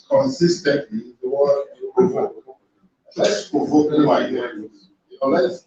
consistently the word provoke. Let's provoke new ideas. Let's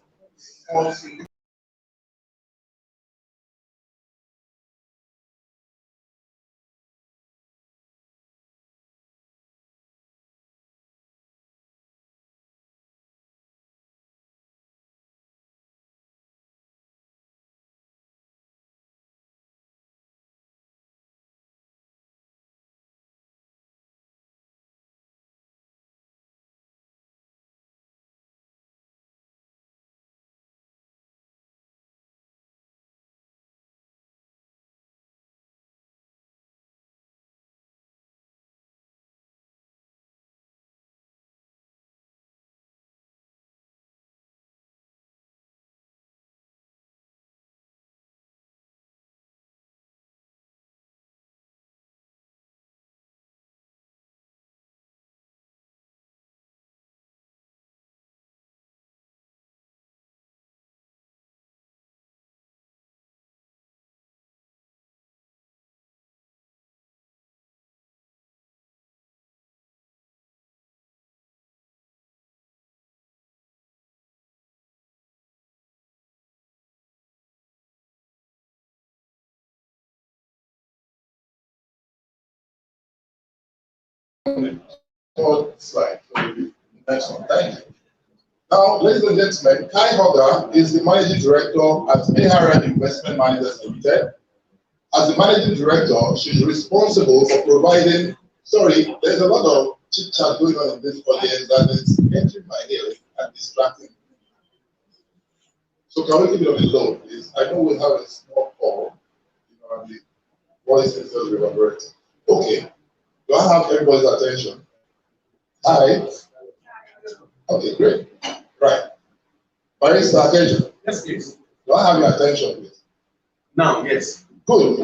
forward slide. Next one. Thank you. Now, ladies and gentlemen, Kai Hogger is the managing director at ARM Investment Managers Limited. As the managing director, she's responsible for providing. Sorry, there's a lot of chit chat going on in this audience that is entering my ears and distracting. So can we keep it on the low, please? I know we have a small call, and the voice is just reverberating. Okay. Do I have everybody's attention? Hi. Okay, great. Right. Barrister Akeju. Yes, please. Do I have your attention, please? Now, yes. Good.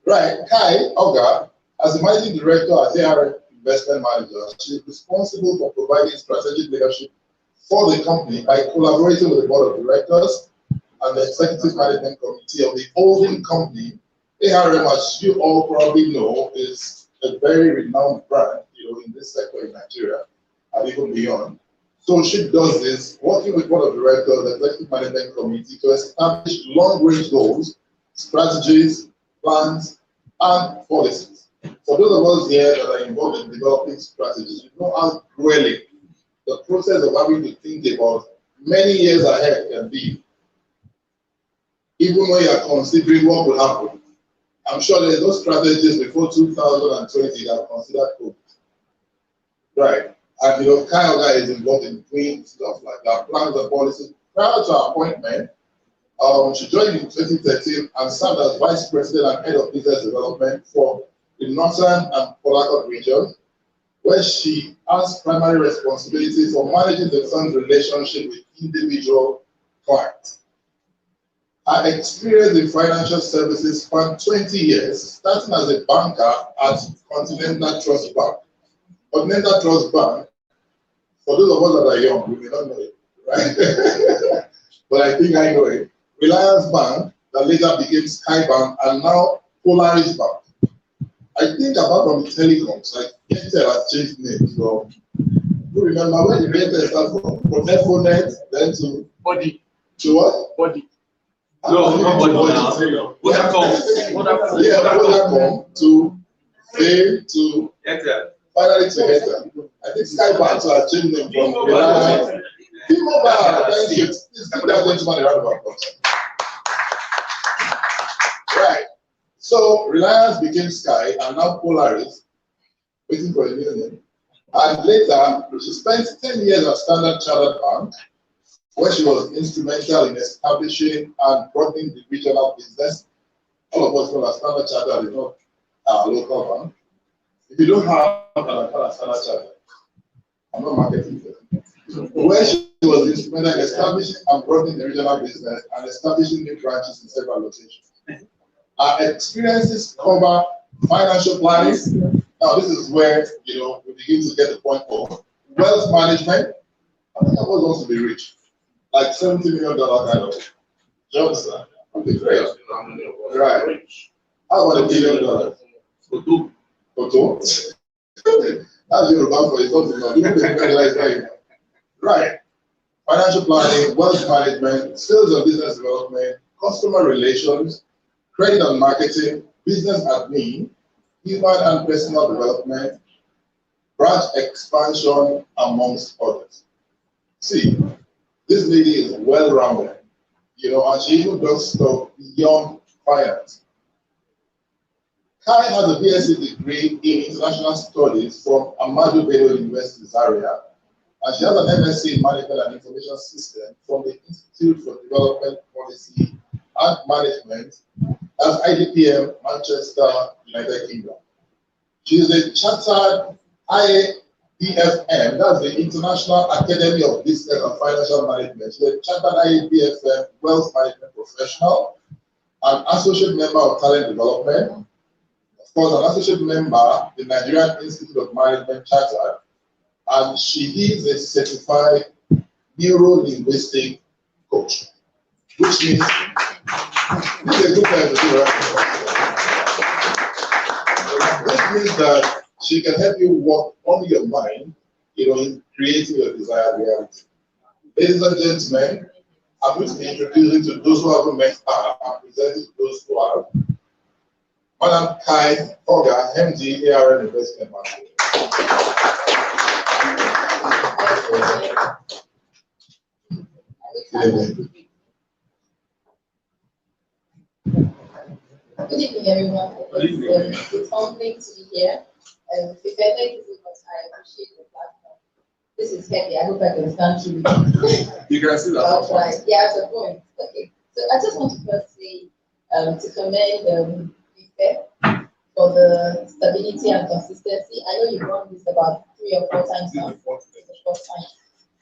Right. Kai Oga, as the managing director at ARM Investment Managers, she is responsible for providing strategic leadership for the company by collaborating with the board of directors and the executive management committee of the holding company. ARM, as you all probably know, is a very renowned brand, in this sector in Nigeria and even beyond. So she does this, working with board of directors, the executive management committee to establish long-range goals, strategies, plans, and policies. For those of us here that are involved in developing strategies, you know how grueling the process of having to think about many years ahead can be, even when you are considering what will happen. I'm sure there's no strategies before 2020 that are considered COVID. Right. And Kai Oga is involved in doing stuff like that, plans and policies. Prior to her appointment, she joined in 2013 and served as vice president and head of business development for the Northern and Port Harcourt region, where she has primary responsibility for managing the firm's relationship with individual clients. Her experience in financial services spanned 20 years, starting as a banker at Continental Trust Bank. Continental Trust Bank, for those of us that are young, we may not know it, right? But I think I know it. Reliance Bank, that later became Sky Bank, and now Polaris Bank. I think apart from the telecoms, like Airtel has changed names from, you remember where the Airtel started from Econet, then to Body. To what? Body. No, not Body now. Vodacom. Yeah, Vodacom to Fame to Airtel. Finally to Airtel. I think Sky Bank has changed name from Reliance. T-Mobile, thank you. Please give that gentleman a round of applause. Right. So Reliance became Sky and now Polaris, waiting for a new name. And later, she spent 10 years at Standard Chartered Bank, where she was instrumental in establishing and broadening the regional business. All of us know that Standard Chartered is not our local bank. If you don't have an account at Standard Chartered, I'm not marketing for them. Where she was instrumental in establishing and broadening the regional business and establishing new branches in several locations. Our experiences cover financial planning. Now, this is where we begin to get the point of wealth management. I think I was wants to be rich, like $70 million kind of jobs. Okay, great. Right. How about $1 billion? Photo. That's Yoruba for it's not. Right. Financial planning, wealth management, sales and business development, customer relations, credit and marketing, business admin, human and personal development, branch expansion, amongst others. See, this lady is well-rounded, and she even does stuff beyond finance. Kai has a BSc degree in international studies from Ahmadu Bello University, Zaria, and she has an MSc in Management and Information System from the Institute for Development Policy and Management at IDPM, Manchester, United Kingdom. She is a chartered IABFM, that's the International Academy of Business and Financial Management. She's a chartered IABFM Wealth Management Professional, an associate member of Talent Development, of course, an associate member, the Nigerian Institute of Management Chartered, and she is a certified neuro-linguistic coach, which means this is a good time to do, right? This means that she can help you work on your mind, in creating your desired reality. Ladies and gentlemen, I'm going to be introducing to those who haven't met her and presenting to those who have. Madam Kai Oga, MD, ARN Investment Manager. Good evening, everyone. It's humbling to be here. Thank you so much. I appreciate the platform. This is heavy. I hope I can stand through it. You can see that. I'll try. Yeah, it's a point. Okay. So I just want to first say to commend Ife for the stability and consistency. I know you've run this about 3 or 4 times now. It's the first time.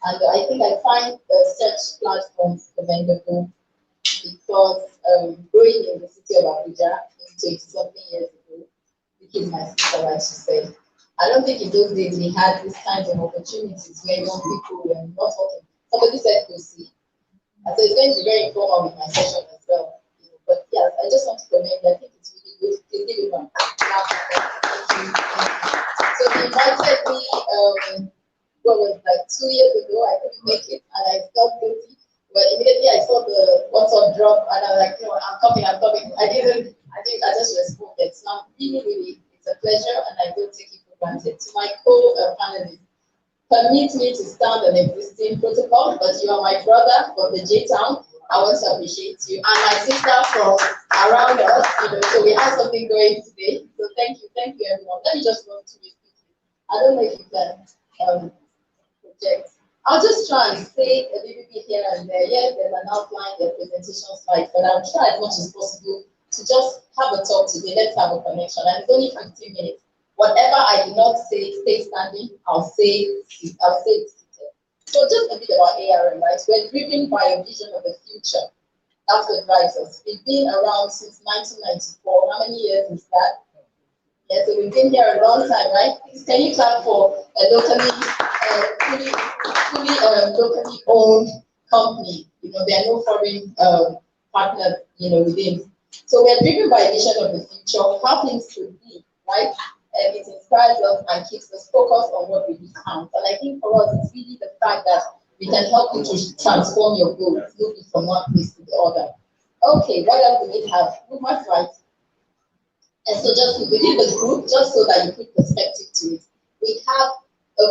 And I think I find the search platforms commendable because growing in the city of Abuja 20-something years ago, which is my sister likes to say, I don't think in those days we had these kinds of opportunities where young people were not working. Somebody said to see. And so it's going to be very informal with my session as well. But yes, I just want to comment. I think it's really good to give you one. So they invited me, what was like 2 years ago. I couldn't make it and I felt guilty. But immediately I saw the WhatsApp drop and I was like, I'm coming. I just responded. So I'm really, it's a pleasure and I don't take it for granted. To my co-panelists, permit me to stand an existing protocol, but you are my brother from the J-Town. I want to appreciate you. And my sister from around us, so we have something going today. So thank you everyone. Let me just run through it quickly. I don't know if you can project. I'll just try and say a little bit here and there. Yes, there's an outline, the presentation slide, but I'll try as much as possible to just have a talk today. Let's have a connection. And it's only 15 minutes. Whatever I do not say, stay standing, I'll say it seated. So just a bit about ARN, right? We're driven by a vision of the future. That's what drives us. We've been around since 1994. How many years is that? Yeah, so we've been here a long time, right? Can you clap for a locally locally owned company? There are no foreign partners, within. So we're driven by a vision of the future, how things could be, right? And it inspires us and keeps us focused on what really counts. And I think for us, it's really the fact that we can help you to transform your goals, moving from one place to the other. Okay, what else do we have? Move my slides. And so just within the group, just so that you put perspective to it, we have a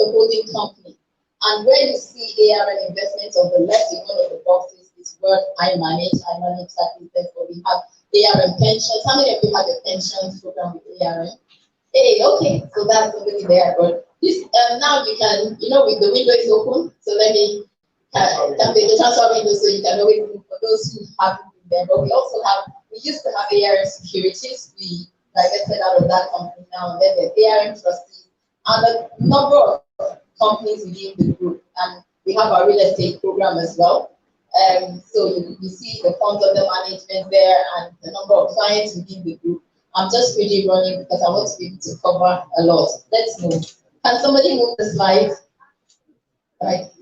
holding company. And where you see ARN investments on the left in one of the boxes is what I manage that business. So we have ARN pensions. How many of you have a pensions program with ARN? Hey, okay, so that's somebody there. But this now you can, with the window is open. So let me can be the transfer window so you can always move for those who haven't been there. But we used to have ARN Securities. We divested out of that company now, and then there's ARN Trustees and a number of companies within the group. And we have our real estate program as well. So you see the funds under management there and the number of clients within the group. I'm just really running because I want to be able to cover a lot. Let's move. Can somebody move the slide? Right.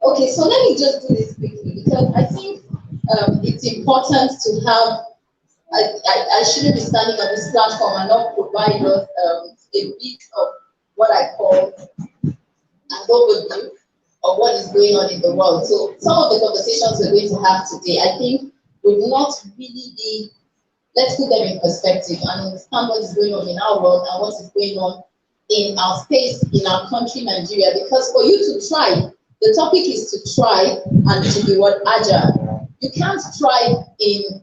Okay, so let me just do this quickly because I think it's important to have I shouldn't be standing on this platform and not provide us a bit of what I call an overview of what is going on in the world. So some of the conversations we're going to have today, I think, would not really be, let's put them in perspective and understand what is going on in our world and what is going on in our space, in our country, Nigeria. Because for you to try, the topic is to try and to be what agile. You can't thrive in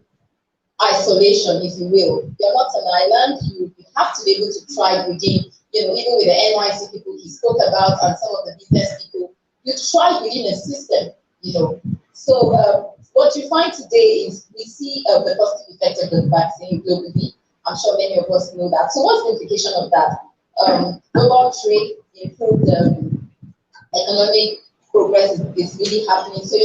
isolation, if you will. You're not an island. You have to be able to thrive within, even with the NYC people he spoke about and some of the business people, you thrive within a system. So what you find today is we see the positive effect of the vaccine globally. I'm sure many of us know that. So what's the implication of that? Global trade, improved economic progress is really happening. So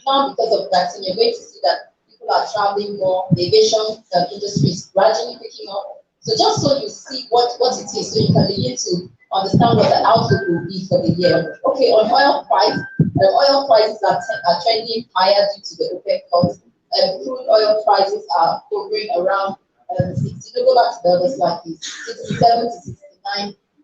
now because of vaccine, you're going to see that people are traveling more. The aviation industry is gradually picking up. So just so you see what it is, so you can begin to understand what the outlook will be for the year. Okay, on oil prices are trending higher due to the OPEC cuts. Crude oil prices are hovering around 60. Go back to the other slide, please. 67 to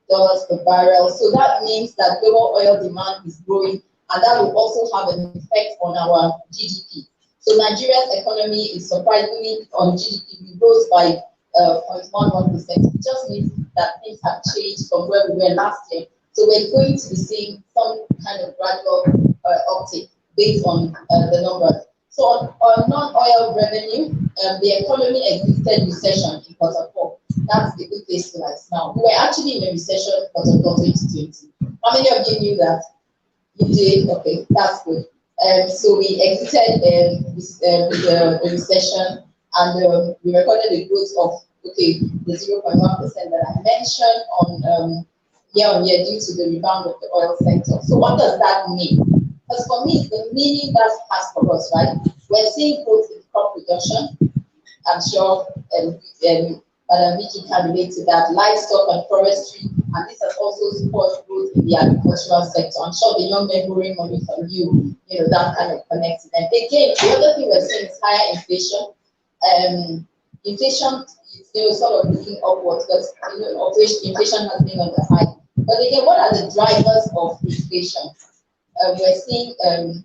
$69 per barrel. So that means that global oil demand is growing, and that will also have an effect on our GDP. So Nigeria's economy is surprisingly on GDP, we rose by 0.11%. It just means that things have changed from where we were last year. So we're going to be seeing some kind of gradual uptick based on the numbers. So on non-oil revenue, the economy exited recession in Q4. That's the good place to like now. We were actually in a recession in Q4 2020. How many of you knew that? You did? Okay, that's good. So we exited the recession, and we recorded a growth of the 0.1% that I mentioned on year-on-year due to the rebound of the oil sector. So what does that mean? Because for me, the meaning that has for us, right? We're seeing growth in crop production. I'm sure Madam Vicky can relate to that. Livestock and forestry, and this has also supported growth in the agricultural sector. I'm sure the young men borrowing money from you, that kind of connects. And again, the other thing we're seeing is higher inflation. Inflation is sort of looking upwards, but inflation has been on the high. But again, what are the drivers of inflation? We're seeing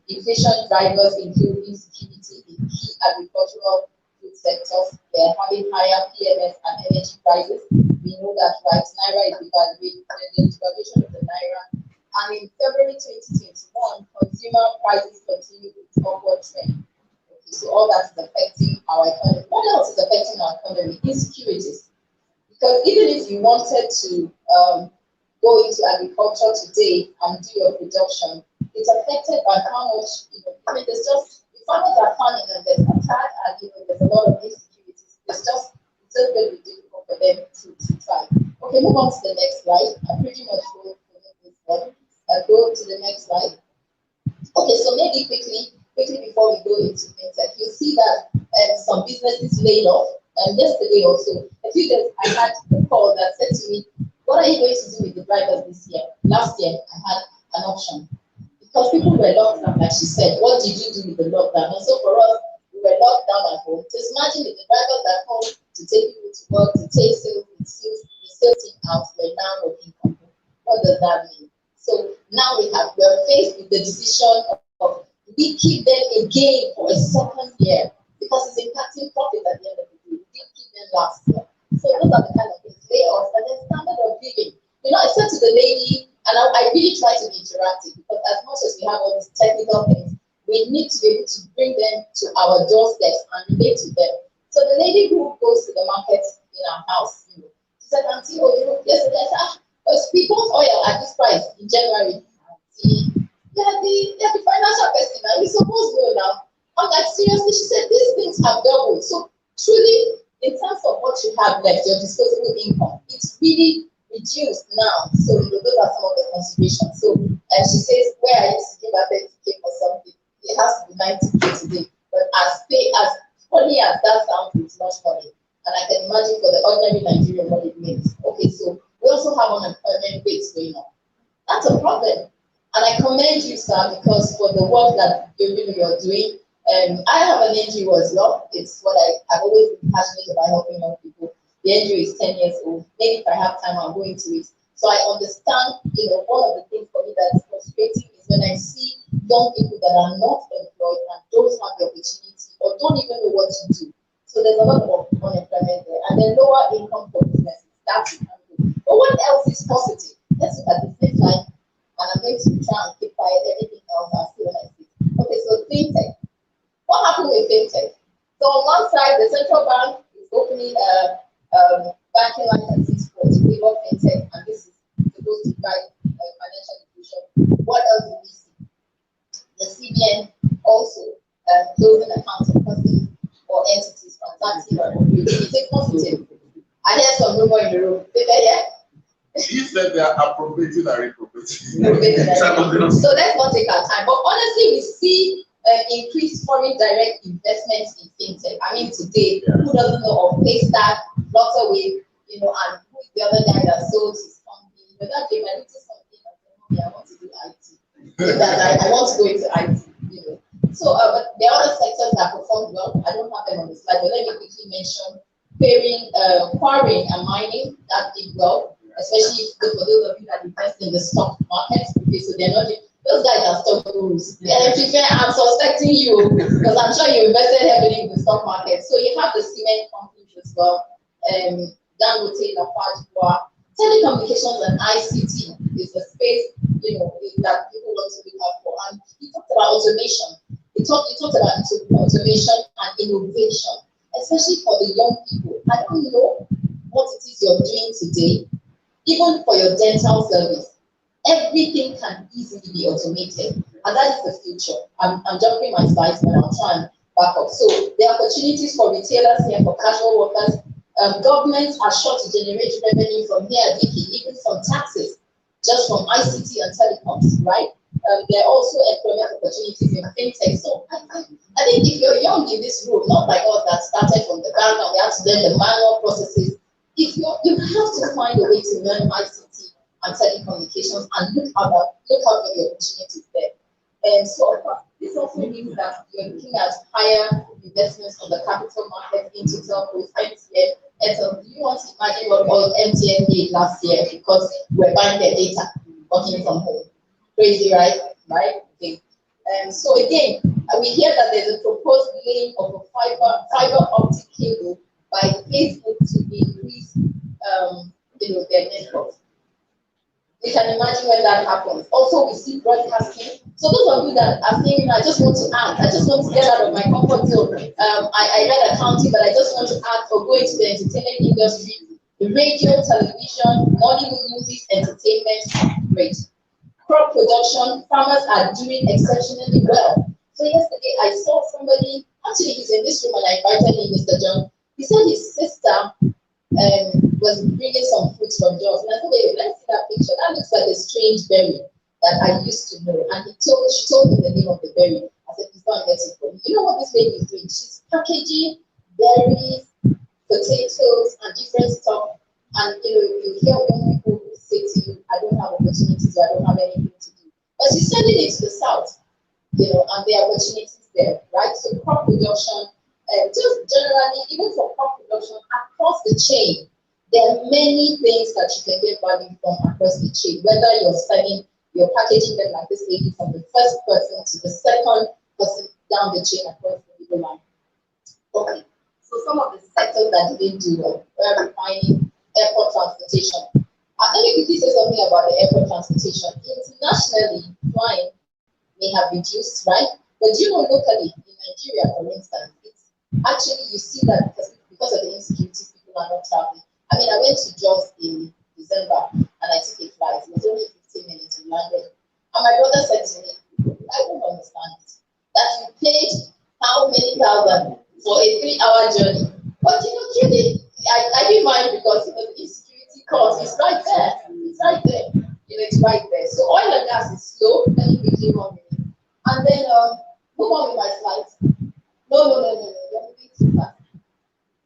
inflation drivers include insecurity in key agricultural food sectors. They're having higher PMS and energy prices. We know that, right? Naira is devaluation of the Naira. And in February 2021, consumer prices continue its upward trend. Okay, so all that is affecting our economy. What else is affecting our economy? Insecurities. Because even if you wanted to go into agriculture today and do your production, it's affected by how much, there's just, the farmers are farming and there's attack and, there's a lot of insecurities. It's just going to be difficult for them to try. Okay, move on to the next slide. I'm pretty much going for this one. Go to the next slide. Okay, so maybe quickly before we go into fintech, you'll see that some businesses laid off. Yesterday also, a few days I had a call that said to me, what are you going to do with the drivers this year? Last year, I had an option. Because people were locked down, like she said, what did you do with the lockdown? And so for us, we were locked down at home. Just imagine if the drivers at home to take people to work, to take the sales team out, we're now working from home. What does that mean? So now we're faced with the decision of we keep them again for a second year because it's impacting profit at the end of the day. We didn't keep them last year. So those are the kind of things, layoffs, and then standard of living. I said to the lady, and I really try to be interactive because as much as we have all these technical things, we need to be able to bring them to our doorsteps and relate to them. So the lady who goes to the market in our house, she said, Auntie, yesterday I said, we bought oil at this price in January. The financial person, and we supposed to know now. I'm like, seriously? She said, these things have doubled. So truly, in terms of what you have left, your disposable income, it's really reduced now. So those are some of the considerations. So she says, where I used to give her 30K for something, it has to be 90K today. But as funny as that sounds, it's not funny. And I can imagine for the ordinary Nigerian what it means. Okay, so we also have unemployment rates going on. That's a problem. And I commend you, sir, because for the work that you're doing, I have an NGO as well. It's what I've always been passionate about helping young people. The NGO is 10 years old. Maybe if I have time, I'll go into it. So I understand, one of the things for me that's frustrating is when I see young people that are not employed and don't have the opportunity or don't even know what to do. So there's a lot of unemployment there. And then lower income for businesses. That's it. But what else is positive? Let's look at the flip side. And I'm going to try and keep quiet. Everything else I'll see when I see. Okay, so fintech. What happened with fintech? So on one side, the central bank is opening banking licenses for to favor fintech, and this is supposed to guide financial inclusion. What else do we see? The CBN also closing accounts of persons or entities transacting or operating. Is it positive? I hear some rumor in the room. Did they hear? He said they are appropriating and reprobating. So let's not take our time. But honestly, we see increased foreign direct investments in fintech. I mean, today, who doesn't know of Paystack, Flutterwave, and who is the other guy that sold his company? That day, I noticed something and said, I want to do IT. That I want to go into IT. So, but there are other sectors that performed well. I don't have them on the slide, but let me quickly mention quarrying and mining that did well, especially for those of you that invest in the stock market. Okay, so they're not those guys are stock gurus. I'm suspecting you because I'm sure you invested heavily in the stock market. So you have the cement companies as well. Dangote, Lafarge, telecommunications and ICT is the space that people want to look out for. And he talked about automation. He talked about automation and innovation, especially for the young people. I don't know what it is you're doing today, even for your dental service. Everything can easily be automated, and that is the future. I'm jumping my slides, but I'll try and back up. So there are opportunities for retailers here, for casual workers. Governments are sure to generate revenue from here, Vicky, even from taxes, just from ICT and telecoms, right? There are also employment opportunities in fintech. So I think if you're young in this room, not like us that started from the bank and we have to learn the manual processes, if you have to find a way to learn ICT and telecommunications and look out for the opportunities there. And so this also means that you're looking at higher investments on the capital market into telcos, MTN, Airtel. Do you want to imagine what all MTN did last year because we're buying their data working from home? Crazy, right? Right? Okay. So again, we hear that there's a proposed laying of a fiber optic cable by Facebook to increase their network. You can imagine when that happens. Also, we see broadcasting. So those of you that are saying, I just want to add, I just want to get out of my comfort zone. I read accounting, but I just want to add or go into the entertainment industry, the radio, television, Nollywood movies, entertainment, great. Crop production, farmers are doing exceptionally well. So yesterday I saw somebody, actually he's in this room and I invited him, Mr. John. He said his sister was bringing some fruits from Jos. And I said, wait, let's see that picture. That looks like a strange berry that I used to know. And she told me the name of the berry. I said, please go and get it for me. You know what this lady is doing? She's packaging berries, potatoes, and different stuff. And you hear young people who say to you, I don't have opportunities, or I don't have anything to do. But she's sending it to the south, and there are opportunities there, right? So crop production, just generally, even for crop production across the chain, there are many things that you can get value from across the chain, whether you're packaging them like this lady from the first person to the second person down the chain across the middle line. Okay, so some of the sectors that didn't do well were refining, airport transportation. Let me quickly say something about the airport transportation. Internationally, flying may have reduced, right? But locally in Nigeria, for instance, it's actually you see that because of the insecurity, people are not traveling. I mean, I went to Jos in December and I took a flight. It was only 15 minutes to London. And my brother said to me, I don't understand it. That you paid how many thousand for a 3-hour journey. But truly, I didn't mind because the insecurity cost is right there. It's right there. It's right there. So oil and gas is slow. Let me quickly 1 minute. And then move on with my slides. No. You're moving too fast.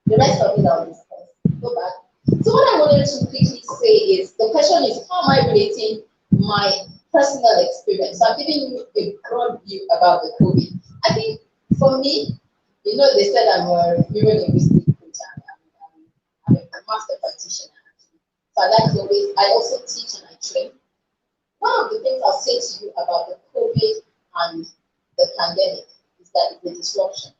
The rest of it I'll discuss. Go back. So what I wanted to quickly say is, the question is, how am I relating my personal experience? So I'm giving you a broad view about the COVID. I think For me, you know, they said I'm a neurolinguistic coach and I'm a master practitioner. So I also teach and I train. One of the things I'll say to you about the COVID and the pandemic is that it's a disruption.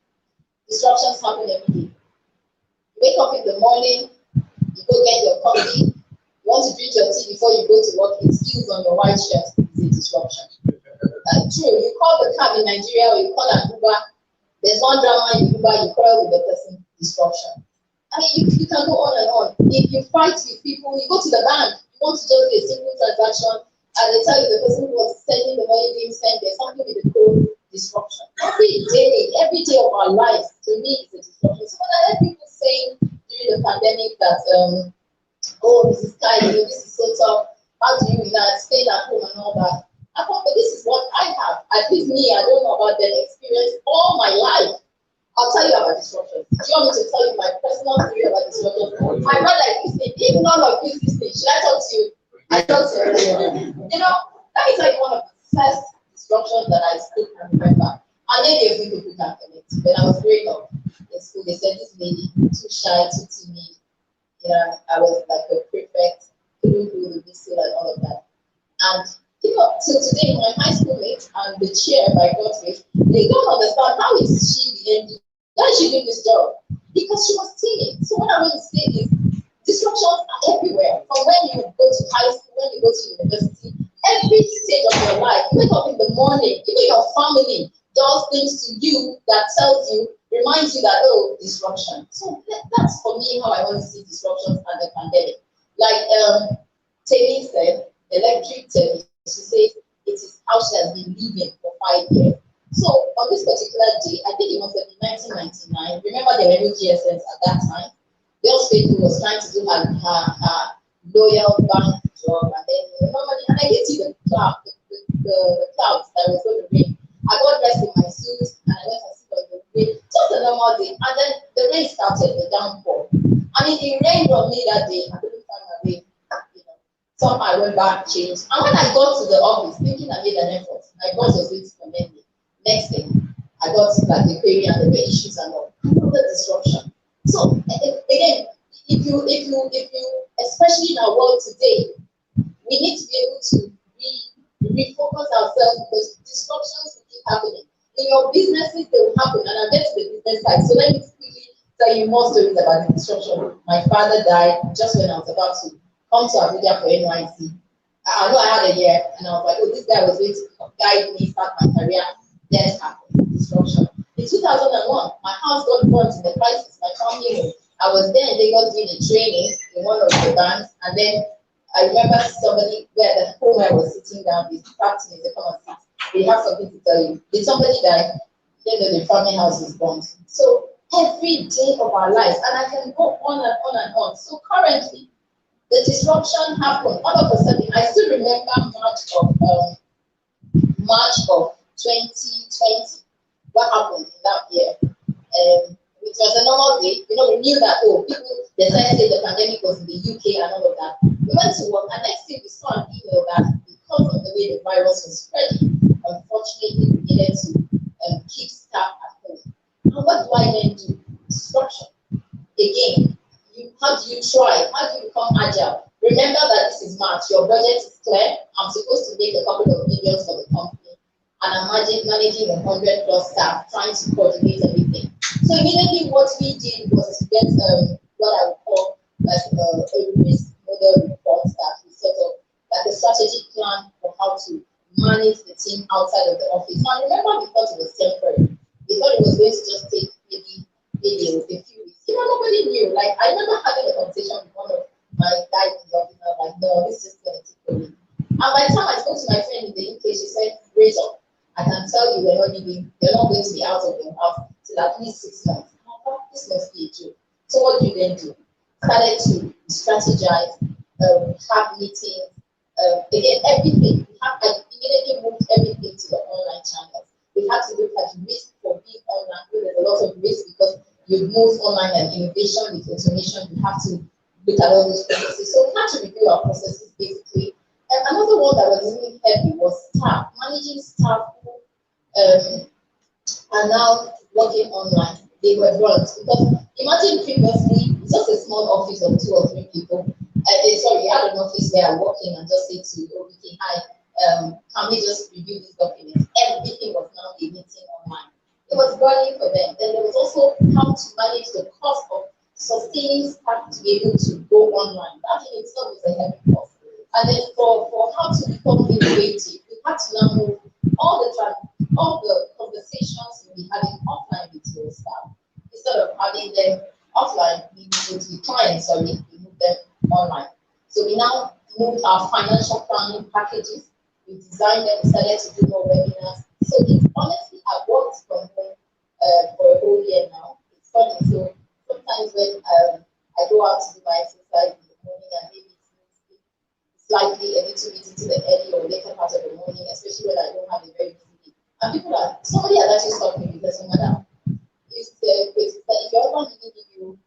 Disruptions happen every day. You wake up in the morning, you go get your coffee, you want to drink your tea before you go to work, it spills on your white shirt, it's a disruption. True, you call the cab in Nigeria or you call an Uber, there's one drama in Uber, you quarrel with the person, disruption. I mean, you can go on and on. If you fight with people, you go to the bank, you want to just do a simple transaction, and they tell you the person who was sending the money didn't send, there's something with the code, disruption. Every day of our lives, to me, is a disruption. So when I heard people saying during the pandemic that, oh, this is kind, this is so tough, how do you stay at home and all that? I thought, but this is what I have. At least me, I don't know about that experience all my life. I'll tell you about disruption. Do you want me to tell you my personal theory about disruption? My brother is listening. If none of you is listening, should I talk to you? I talk to you. You know, that is like one of the first disruptions that I still can remember. And maybe a few people can connect. When I was growing up in school, they said this lady, too shy, too timid. You know, I was like a prefect, couldn't do the whistle and all of that. And you know, till today, my high school mates and the chair by God's grace, they don't understand how is she the MD. Why is she doing this job? Because she was timid. So what I want to say is disruptions are everywhere. From when you go to high school, when you go to university, every stage of your life, you wake up in the morning, even your family does things to you that tells you, reminds you that, oh, disruption. So that's for me how I want to see disruptions and the pandemic. Like Tammy said, electric Tammy. She says it is how she has been living for 5 years. So on this particular day, I think it must have been 1999. Remember there were no GSMs at that time. Girls Faithful was trying to do her loyal bank job, and then normally, and I did see the clouds that was going to rain. I got dressed in my suit and I went and sit on the rain. Just a normal day, and then the rain started, the downpour. I mean, it rained on me that day. I couldn't find my way. Somehow I went back, changed. And when I got to the office, thinking I made an effort, my boss was going to commend me. Next thing, I got like the query and the issues and all. Another disruption. So again, if you, especially in our world today, we need to be able to refocus ourselves because disruptions will keep happening. In your businesses, they will happen, and I'll get to the business side. So let me quickly tell you more stories about the disruption. My father died just when I was about to come to Abuja for NYC. I know I had a year, and I was like, oh, this guy was going to guide me, start my career. Then it happened, disruption. In 2001, my house got burnt in the crisis. My family, I was there in Lagos doing a training in one of the banks, and then I remember somebody where the home where I was sitting down, they tapped me, they come and sit. They have something to tell you. Did somebody die? Then the family house is burnt. So every day of our lives, and I can go on and on and on. So currently, the disruption happened. All of a sudden, I still remember March of 2020. What happened in that year? It was a normal day. You know, we knew that, oh, people, they started saying the pandemic was in the UK and all of that. We went to work, and next thing we saw an email that because of the way the virus was spreading, unfortunately, we needed to keep staff at home. And what do I then do? Disruption. Again, how do you try? How do you become agile? Remember that this is March. Your budget is clear. I'm supposed to make a couple of millions for the company, and I'm managing 100+ staff, trying to coordinate everything. So immediately, what we did was to get what I would call like a risk model report that we sort of like a strategic plan for how to manage the team outside of the office. Now, remember, we thought it was temporary. We thought it was going to just take maybe a few weeks. You know, nobody knew. Like, I remember having a conversation with one of my guys in the office. I was like, no, this is going to take a week. And by the time I spoke to my friend in the UK, she said, Rachel, I can tell you we're not going to be out of your house till at least 6 months. I thought this must be a joke. So what do you then do? Started to strategize, have meetings, again, everything. I immediately moved everything to the online channels. We had to look at risk for being online. There's a lot of risk because you move online and innovation with automation. You have to look at all those processes. So we had to review our processes basically. And another one that was really heavy was staff, managing staff who are now working online. They were brought because imagine previously it's just a small office of 2 or 3 people. Sorry, you had an office there working and just say to okay, hi, can we just review this document? Everything was now a meeting online. It was burning for them. Then there was also how to manage the cost of sustaining staff to be able to go online. That in itself is a heavy cost. And then for how to become innovative, we had to now move all the conversations we'll be having offline with your staff. Instead of having them offline, we move with clients, sorry, we move them online. So we now moved our financial planning packages. We designed them, we started to do more webinars. So it's honestly, I worked from home for a whole year now. It's funny. So sometimes when I go out to do my exercise in the morning and maybe it's slightly a little bit into the early or later part of the morning, especially when I don't have a very busy day. And somebody has actually stopped me because, madam, if your husband didn't give you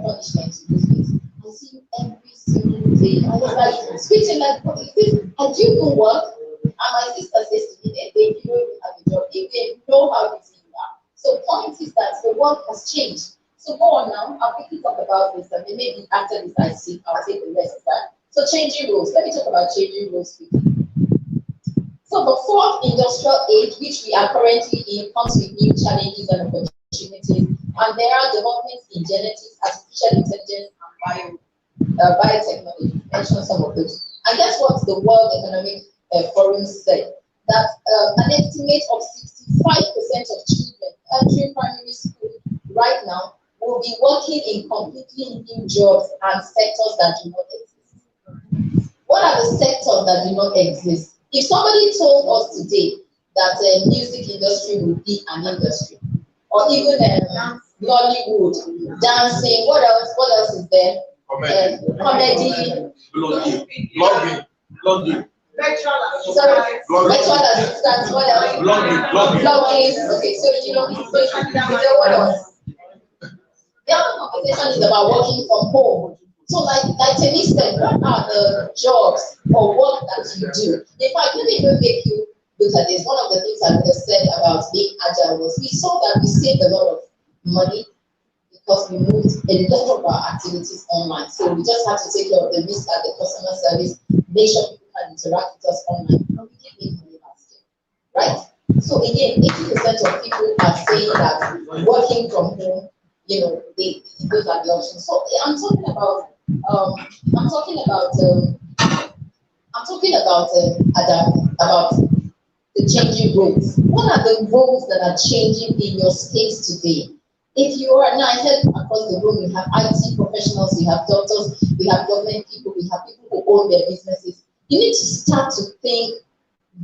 punishment to do this, I see you every single day. I was like, speaking like, what is this? And do you go work? And my sister says to me, they think you don't even have a job. They know how busy you are. So point is that the world has changed. So go on now. I'll quickly talk about this, and then maybe after this I'll take the rest of that. So changing rules. Let me talk about changing rules quickly. So the fourth industrial age, which we are currently in, comes with new challenges and opportunities. And there are developments in genetics, artificial intelligence, and biotechnology. Mention some of those. And guess what the World Economic Forum said? That an estimate of 65% of children entering primary school right now will be working in completely new jobs and sectors that do not exist. What are the sectors that do not exist? If somebody told us today that the music industry would be an industry, or even Nollywood, dancing, what else is there? Comedy, Blogging. Virtual assistants, what else? Blogging. Okay, so what else? The other conversation is about working from home. So like Tenista, what are the jobs or work that you do? In fact, let me even make you look at this. One of the things I would have said about being agile was we saw that we saved a lot of money because we moved a lot of our activities online. So we just had to take care of the risk at the customer service, make sure people can interact with us online. And we did make money last year, right? So again, 80% of people are saying that working from home, those are the options. So I'm talking about the changing roles. What are the roles that are changing in your space today? If you are now, I heard across the room, we have IT professionals, we have doctors, we have government people, we have people who own their businesses. You need to start to think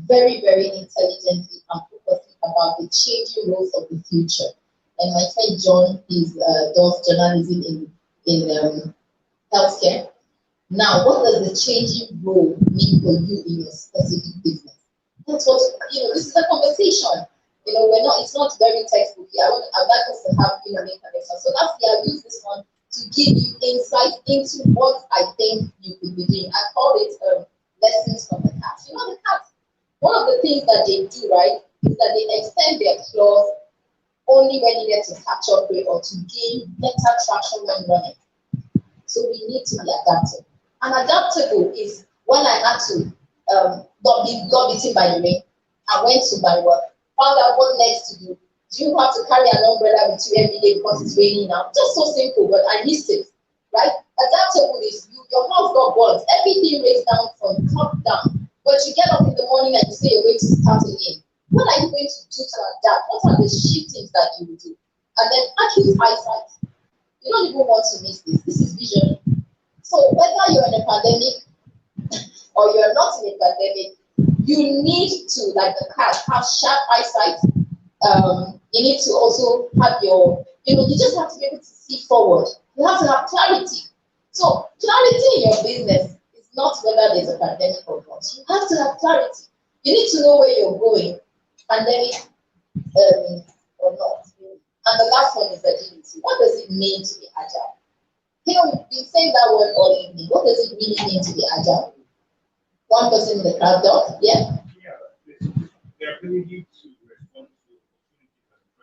very, very intelligently and focusing about the changing roles of the future. And my friend John does journalism in healthcare. Now, what does the changing role mean for you in your specific business? That's what, this is a conversation. It's not very textbooky. I'd like us to have, main connection. So I'll use this one to give you insight into what I think you could be doing. I call it lessons from the cat. The cat, one of the things that they do, right, is that they extend their claws only when needed to catch up with or to gain better traction when running. So we need to be adaptable. And adaptable is when I had to got beaten by the rain. I went to my work, found out what next to do. Do you have to carry an umbrella with you every day because it's raining now? Just so simple, but I missed it, right? Adaptable is your house got burnt, everything rains down from top down, but you get up in the morning and you say you're going to start again. What are you going to do to adapt? What are the shiftings that you will do? And then acute eyesight. You don't even want to miss this. This is vision. So whether you're in a pandemic or you're not in a pandemic, you need to, like the cat, have sharp eyesight. You need to also have you just have to be able to see forward. You have to have clarity. So clarity in your business is not whether there's a pandemic or not. You have to have clarity. You need to know where you're going, pandemic or not. And the last one is agility. What does it mean to be agile? We've been saying that word all evening. What does it really mean to be agile? One person in the crowd, Doc? Yeah? The ability to respond to opportunities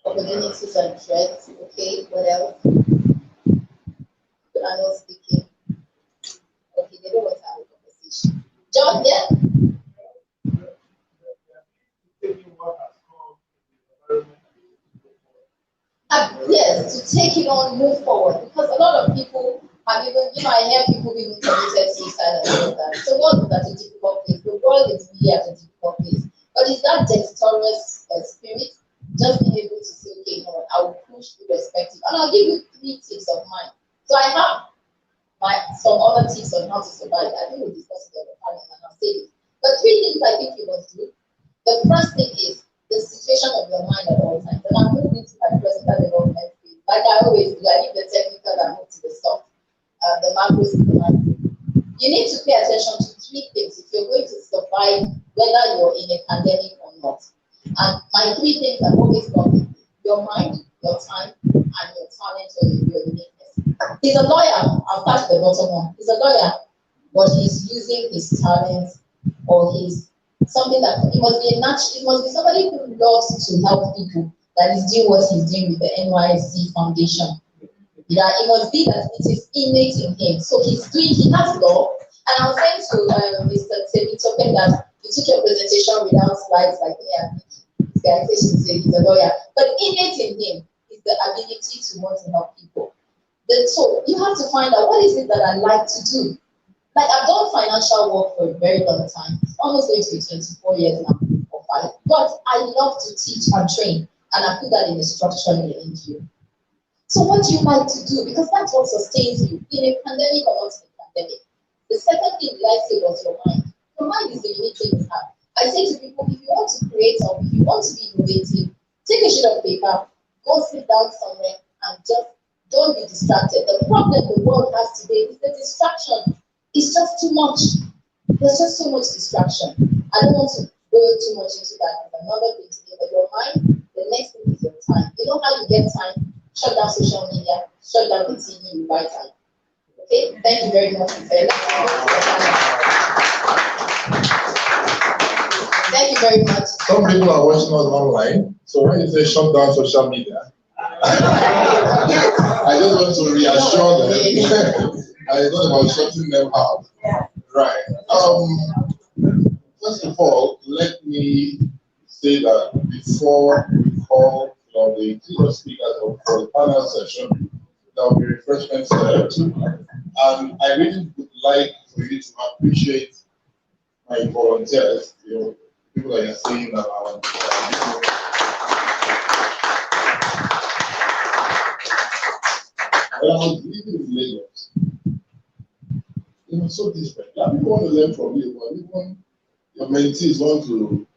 Opportunities and threats. Okay, what else? People are not speaking. Okay, they don't want to have a conversation. John, yeah? Yes, to take it on, move forward. Because a lot of people have even, I hear people even committed suicide and all of that. So what is at a difficult place? The world is really at a difficult place. But it's that dexterous spirit, just being able to say, okay, I will push irrespective. And I'll give you 3 tips of mine. So I have some other tips on how to survive. I think we'll discuss it on the panel and I'll say it. But 3 things I think you must do. The first thing is the situation of your mind at all times. And I'm moving to my personal development field. Like I always do, I leave the technical and move to the soft, the macros to the micro. You need to pay attention to 3 things if you're going to survive, whether you're in a pandemic or not. And my 3 things are always got your mind, your time, and your talent or your uniqueness. He's a lawyer. I'll start with the bottom one. He's a lawyer, but he's using his talent or his something that it must be it must be somebody who loves to help people that is doing what he's doing with the NYSC Foundation. Yeah, it must be that it is innate in him. So he has law. And I was saying to Mr. Temitope that you took your presentation without slides like me and this guy says he's a lawyer. But innate in him is the ability to want to help people. So you have to find out what is it that I like to do. Like I've done financial work for a very long time, almost going to be 24 years now or 5. But I love to teach and train, and I put that in a structure in the NGO. So what do you like to do? Because that's what sustains you in a pandemic or not in a pandemic. The second thing I say was your mind. Your mind is the unique thing you have. I say to people, if you want to create or if you want to be innovative, take a sheet of paper, go sit down somewhere, and just don't be distracted. The problem the world has today is the distraction. It's just too much. There's just so much distraction. I don't want to go too much into that. It's another thing today, but your mind, the next thing is your time. You know how you get time? Shut down social media, shut down the TV, you buy time. Okay? Thank you very much. Thank you very much. Some people are watching us online, so when you say shut down social media, I just want to reassure them. It's not about shutting them out. Right. First of all, let me say that before we call the keynote speakers for the panel session, there will be refreshments served. And I really would like for you to appreciate my volunteers, people that you're seeing around. When I was living in Lagos, it was so different. People want to learn from you, but even your mentees want to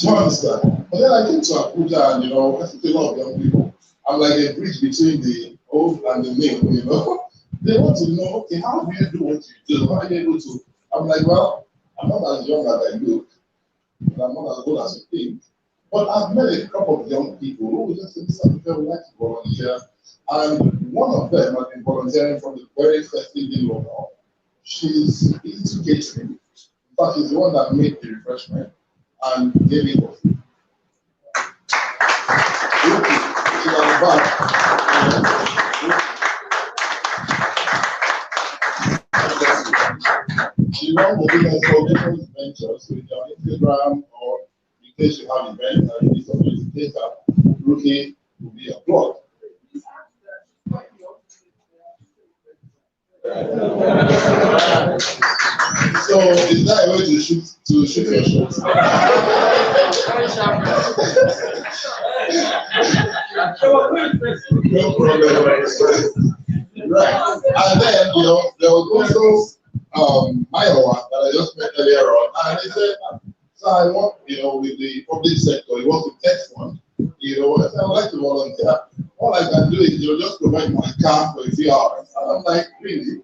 understand. But then I came to Abuja and, I think a lot of young people, I'm like a bridge between the old and the new, They want to know, okay, how do you do what you do? How are you able to? I'm like, well, I'm not as young as I look, and I'm not as old as you think. But I've met a couple of young people who just say, Mr. Peter, would like to volunteer. And one of them has been volunteering from the very first thing in London. She's into catering. In fact, she's the one that made the refreshment and gave it off. She's on the back. She runs the business called Different Ventures, so it's on Instagram or in case you have events and you need some data, Ruki will be your blog. So is that a way to shoot your shots? No problem. Right. And then there was also Iowa that I just met earlier on, and he said, so I want, with the public sector, he wants to tech fund, I said, I'd like to volunteer. All I can do is, just provide my car for a few hours. And I'm like, really?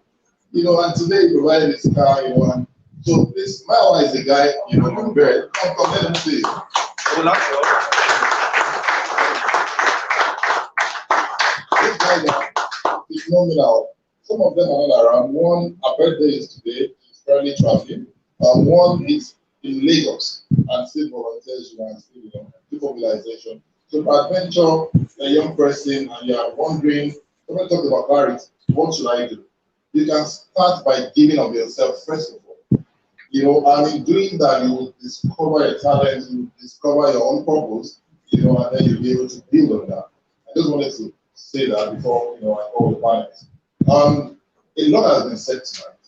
And today he provided his car, and so this, Iowa is the guy, from Barry. Come, let him see. This guy is phenomenal. Some of them are not around. One, her birthday is today. She's currently traveling. One is in Lagos and still volunteers and still do mobilization. So, peradventure, a young person, and you are wondering, someone talked about clarity, what should I do? You can start by giving of yourself first of all. And in doing that, you will discover your talent, you will discover your own purpose, and then you'll be able to build on that. I just wanted to say that before, I call the panelists. A lot has been said tonight.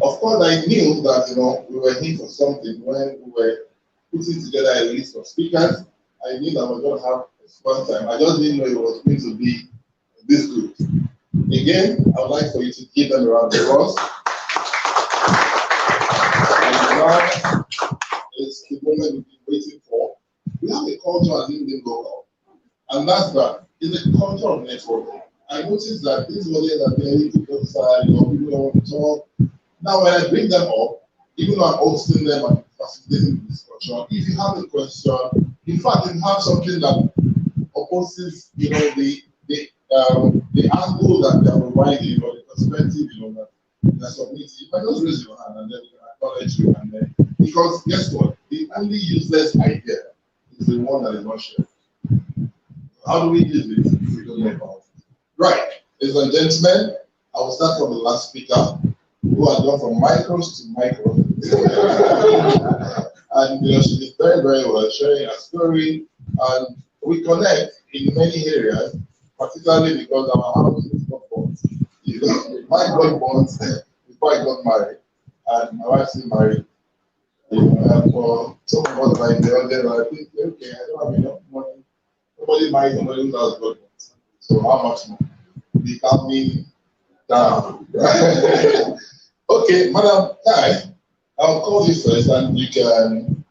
Of course, I knew that, we were here for something when we were putting together a list of speakers. I knew that we were going to have a fun time. I just didn't know it was going to be this good. Again, I would like for you to give them a round of applause. And now, it's the moment we've been waiting for. We have a culture and didn't go well. And that's that. It's a culture of networking. I noticed that these audience are very people side, people don't want to talk. Now, when I bring them up, even though I'm hosting them and facilitating the discussion, if you have a question, in fact, if you have something that opposes, the angle that they are providing or the perspective, that they're submitting, you can just raise your hand and then we can acknowledge you. And then, because guess what? The only useless idea is the one that is not shared. How do we use it? We don't know about it. Right, ladies and gentlemen, I will start from the last speaker, who has gone from micros to micro. And she did very, very well, sharing her story. And we connect in many areas, particularly because our house is not born. Mine got born before I got married, and my wife's still married. For some of us like the other, I think, okay, I don't have enough money. Nobody married somebody who has got born. So how much more? Be calming down. Okay, Madam Kai, I'll call you first and you can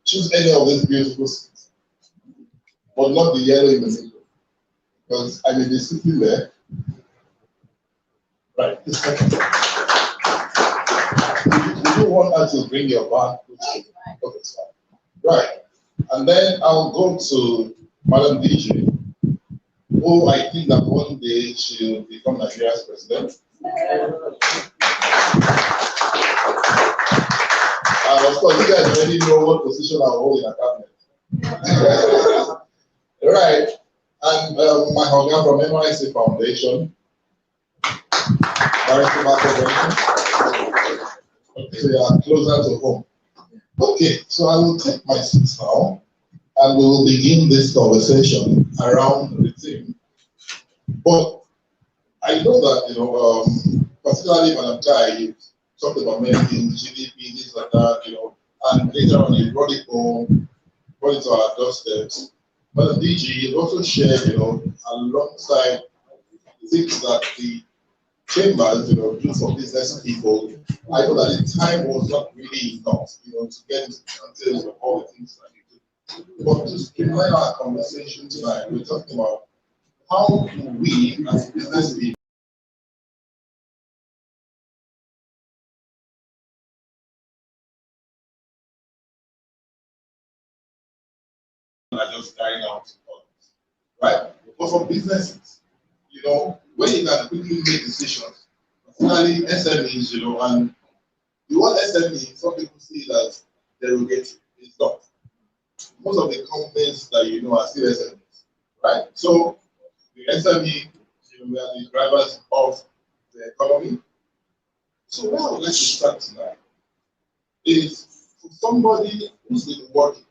choose any of these beautiful seats, but not the yellow in the middle, because I may be sitting there. Right. You don't want her to bring your bag? Okay, it's fine. Right. And then I'll go to Madam DJ, who I think that one day she'll become Nigeria's president. And of course, you guys already know what position I'll hold in a cabinet. Right. And my Hoga from NYC Foundation. Okay, so you are closer to home. Okay, so I will take my seat now, and we will begin this conversation around the theme. But I know that, particularly Madam Kai, you talked about many things, GDP, this and that, and later on you brought it home, brought it to our doorsteps. Madam DG also shared, alongside things that the chambers, do for business people. I know that the time was not really enough, to get into the details of all the things that you do. But to streamline our conversation tonight, we're talking about how do we, as business people, are just carrying out orders, right? But for businesses, when you can quickly make decisions, particularly SMEs, and the word SME, some people see it as derogatory. It's not. Most of the companies that are still SMEs, right? So the SME, we are the drivers of the economy. So where I would like to start tonight is for somebody who's been working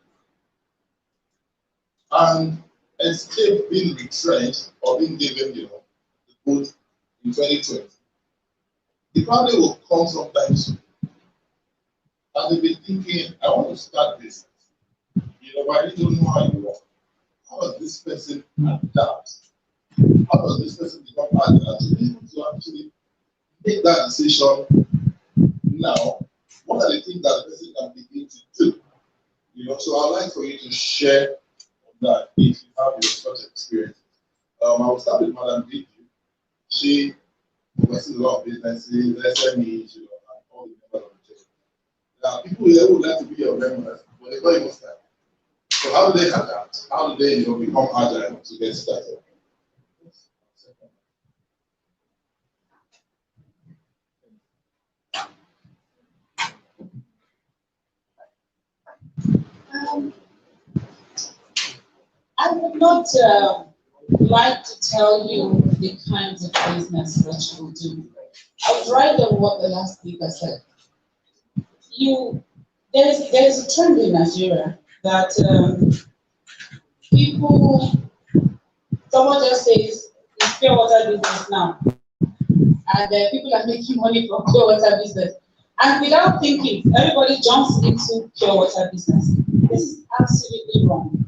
and escape being retrenched or being given, the boot in 2020. The probably will come sometime soon. And they'll be thinking, I want to start business. But I don't know how you work. How does this person adapt? How does this person become agile to be able to actually make that decision now? What are the things that the person can begin to do? So I'd like for you to share on that if you have such experience. I will start with Madam Diju. She oversees a lot of businesses, SMEs, and all the members of the church. Now, people here would like to be your members, but they don't even start. So how do they adapt? How do they, become agile to get started? I would not like to tell you the kinds of business that you will do. I would write on what the last speaker said. There's a trend in Nigeria that people, someone just says it's pure water business now, and people are making money from pure water business, and without thinking, everybody jumps into pure water business. This is absolutely wrong.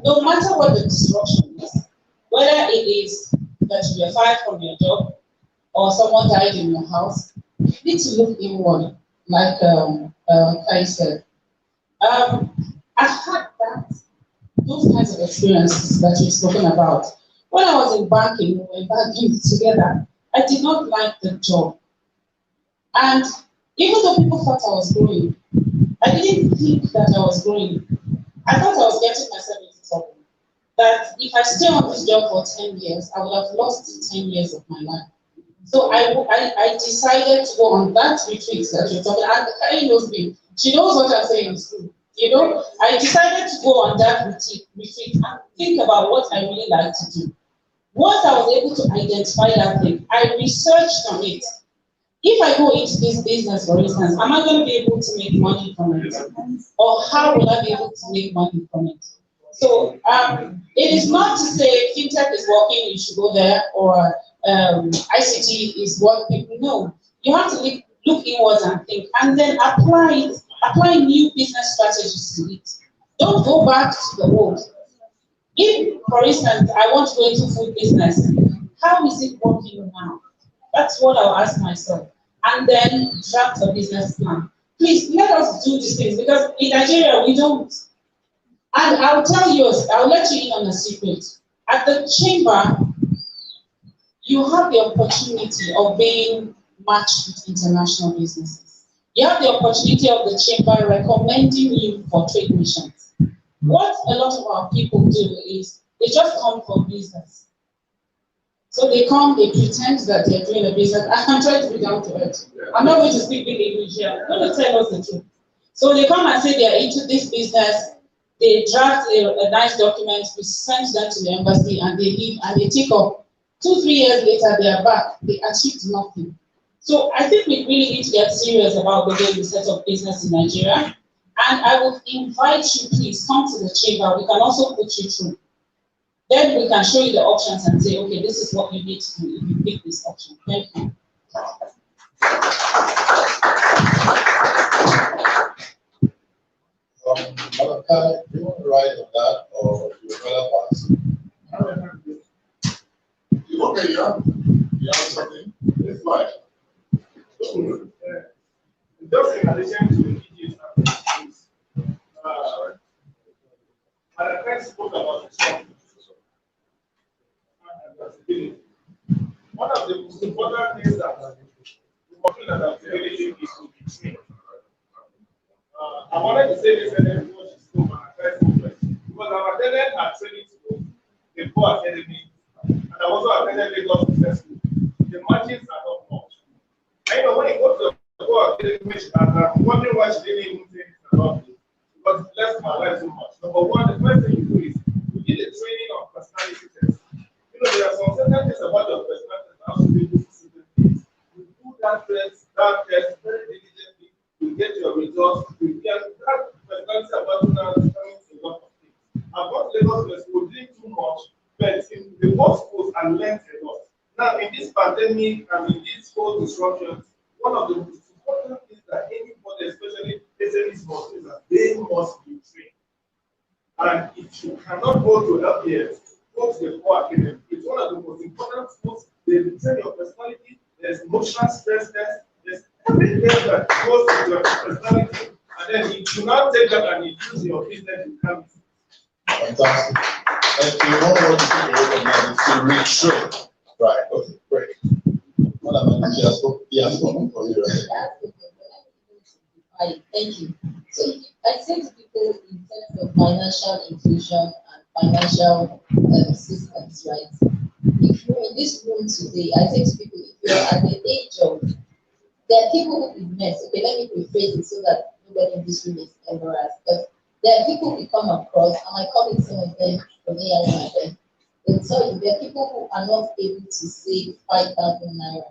No matter what the disruption is, whether it is that you were fired from your job or someone died in your house, you need to look inward, like Kai said. I've had those kinds of experiences that you've spoken about. When I was in banking, we were banking together, I did not like the job. And even though people thought I was growing, I didn't think that I was growing. I thought I was getting myself into trouble. That if I stay on this job for 10 years, I would have lost 10 years of my life. So I decided to go on that retreat that you're talking about. And Kari knows me. She knows what I'm saying is true. You know, I decided to go on that retreat and think about what I really like to do. Once I was able to identify that thing, I researched on it. If I go into this business, for instance, am I going to be able to make money from it? Or how will I be able to make money from it? So it is not to say fintech is working, you should go there, or ICT is what people know. You have to look inwards and think, and then apply new business strategies to it. Don't go back to the old. If, for instance, I want to go into food business, how is it working now? That's what I'll ask myself. And then draft a business plan. Please let us do these things, because in Nigeria we don't. And I'll let you in on a secret. At the chamber, you have the opportunity of being matched with international businesses. You have the opportunity of the chamber recommending you for trade missions. What a lot of our people do is they just come for business. So they come, they pretend that they're doing a business. I'm trying to be down to earth. I'm not going to speak big English here. I'm going to tell us the truth. So they come and say they're into this business. They draft a nice document, we send them to the embassy, and they leave, and they take off. 2-3 years later, they are back. They achieved nothing. So I think we really need to get serious about the way we set up business in Nigeria. And I would invite you, please, come to the chamber. We can also put you through. Then we can show you the options and say, okay, this is what you need to do if you pick this option. Thank you. Madam Kai, do you want to write on that, or you would rather pass? You okay, yeah? You have something? It's fine. Just in addition to the PGs my friend spoke about responsibility and adaptability. One of the most important things that working adaptability is to be trained. I wanted to say this and then before she spoke, and I tried to because I've attended her training school, the Core Academy, and I also attended Lagos Business School. The margins are not much. I know when you go to the Core Academy, I'm wondering why she didn't even say anything about it, because it left my life so much. Number one, the first thing you do is you get a training on personality test. You know, there are some certain things about your personality that have to be able to see certain things. You do that test very diligently, you get your results, you get that personality about determines a lot of things. I've got Lagos Business School, didn't too much, but in the both schools I learned a lot. Now, in this pandemic and in these whole disruptions, one of the most important things that anybody, especially SMEs, must is that they must be trained. And if you cannot go to LPS, go to the Core Academy. It's one of the most important schools. They train your personality. There's emotional stress test. There's everything that goes to your personality. And then if you now take that and you use your business, you can. Fantastic. And if you want more to take away from that, it's to retrain. Right. Okay. Great. She has spoken for you. Thank you. So I say to people in terms of financial inclusion and financial systems, right? If you're in this room today, I say to people, if you're at the age of, there are people who we've met. Okay, let me rephrase it so that nobody in this room is embarrassed. But there are people we come across, and I call it some of them from here and there. They'll tell you there are people who are not able to save 5,000 naira.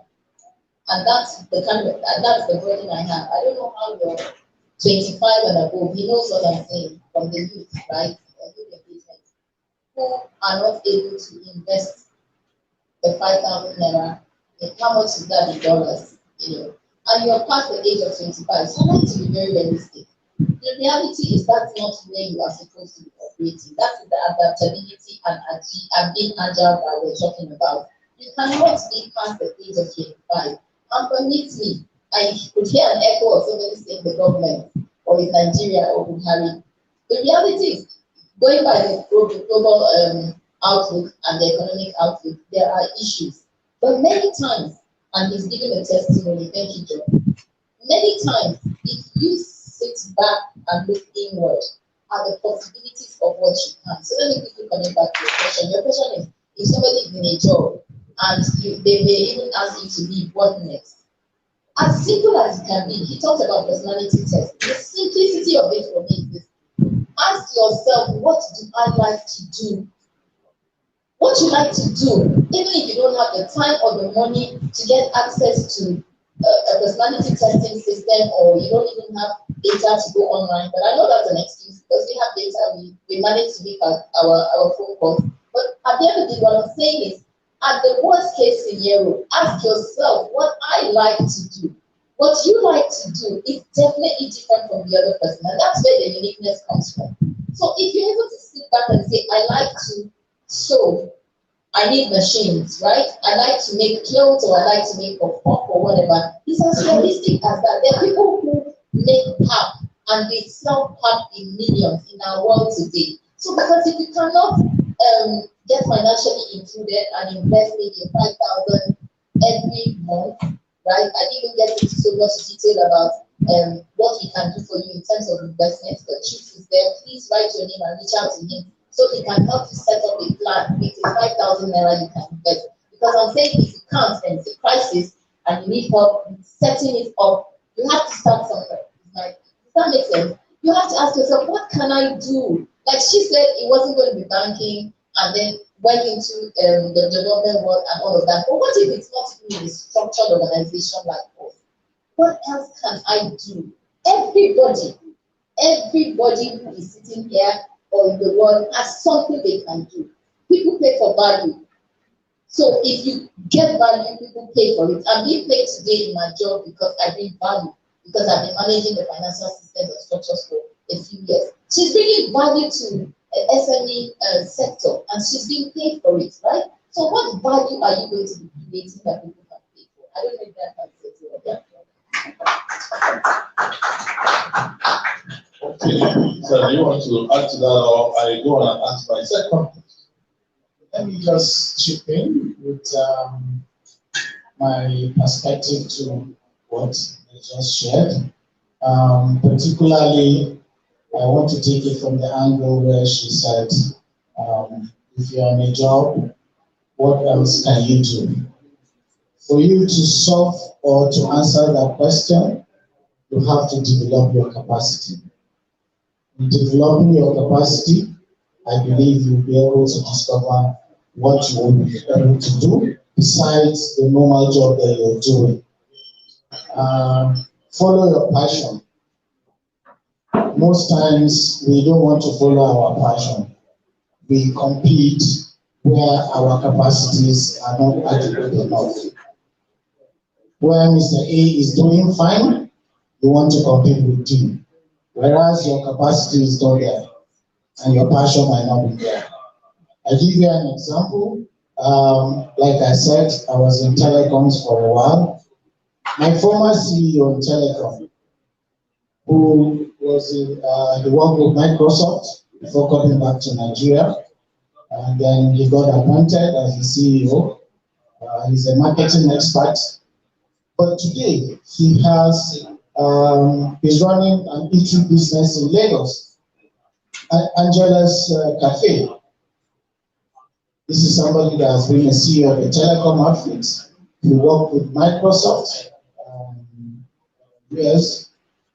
And that's the burden I have. I don't know how you're 25 and above, he knows what I'm saying from the youth, right? Who are not able to invest the 5,000 naira. How much is that in dollars? And you're past the age of 25. So I like to be very realistic. The reality is that's not where you are supposed to be operating. That's the adaptability and being agile that we're talking about. You cannot be past the age of 25. And permit me, I could hear an echo of somebody saying the government or in Nigeria or Buhari. The reality is, going by the global outlook and the economic outlook, there are issues. But many times, and he's giving a testimony, thank you, John. Many times, if you sit back and look inward at the possibilities of what you can. So let me quickly connect back to your question. Your question is, if somebody is in a job and they may even ask you to leave, what next? As simple as it can be, he talks about personality test. The simplicity of it for me is this. Ask yourself, what do I like to do? What you like to do, even if you don't have the time or the money to get access to a personality testing system, or you don't even have data to go online. But I know that's an excuse because we have data, we manage to make our phone calls. But at the end of the day, what I'm saying is, at the worst case scenario, ask yourself what I like to do. What you like to do is definitely different from the other person, and that's where the uniqueness comes from. So if you're able to sit back and say, I like to sew, I need machines, right? I like to make clothes, or I like to make a pop or whatever. It's as realistic as that. There are people who make pap and they sell pap in millions in our world today. So because if you cannot get financially included and invest maybe 5,000 every month, right? I didn't get into so much detail about what he can do for you in terms of investments, but Chief is there. Please write your name and reach out to him so he can help you set up a plan with the 5,000 naira you can invest. Because I'm saying if you can't and it's a crisis and you need help setting it up, you have to start somewhere. Like, does that make sense? You have to ask yourself, what can I do? Like she said, it wasn't going to be banking and then went into the development world and all of that. But what if it's not even a structured organization like us? What else can I do? Everybody who is sitting here or in the world has something they can do. People pay for value. So if you get value, people pay for it. I'm being paid today in my job because I bring value, because I've been managing the financial systems and structures for a few years. She's bringing value to an SME sector and she's being paid for it, right? So what value are you going to be creating that people can pay for? I don't know if that answers your question. Okay, so do you want to add to that, or I go on and answer my second question? Let me just chip in with my perspective to what they just shared. Particularly, I want to take it from the angle where she said, if you're in a job, what else can you do? For you to solve or to answer that question, you have to develop your capacity. In developing your capacity, I believe you'll be able to discover what you will be able to do besides the normal job that you're doing. Follow your passion. Most times, we don't want to follow our passion. We compete where our capacities are not adequate enough. Where Mr. A is doing fine, you want to compete with D. Whereas your capacity is not there, and your passion might not be there. I give you an example. Like I said, I was in telecoms for a while. My former CEO in telecom, who was he worked with Microsoft before coming back to Nigeria, and then he got appointed as the CEO. He's a marketing expert, but today he has he's running an eating business in Lagos, Angela's Cafe. This is somebody that has been a CEO of a telecom outfit. He worked with Microsoft, US,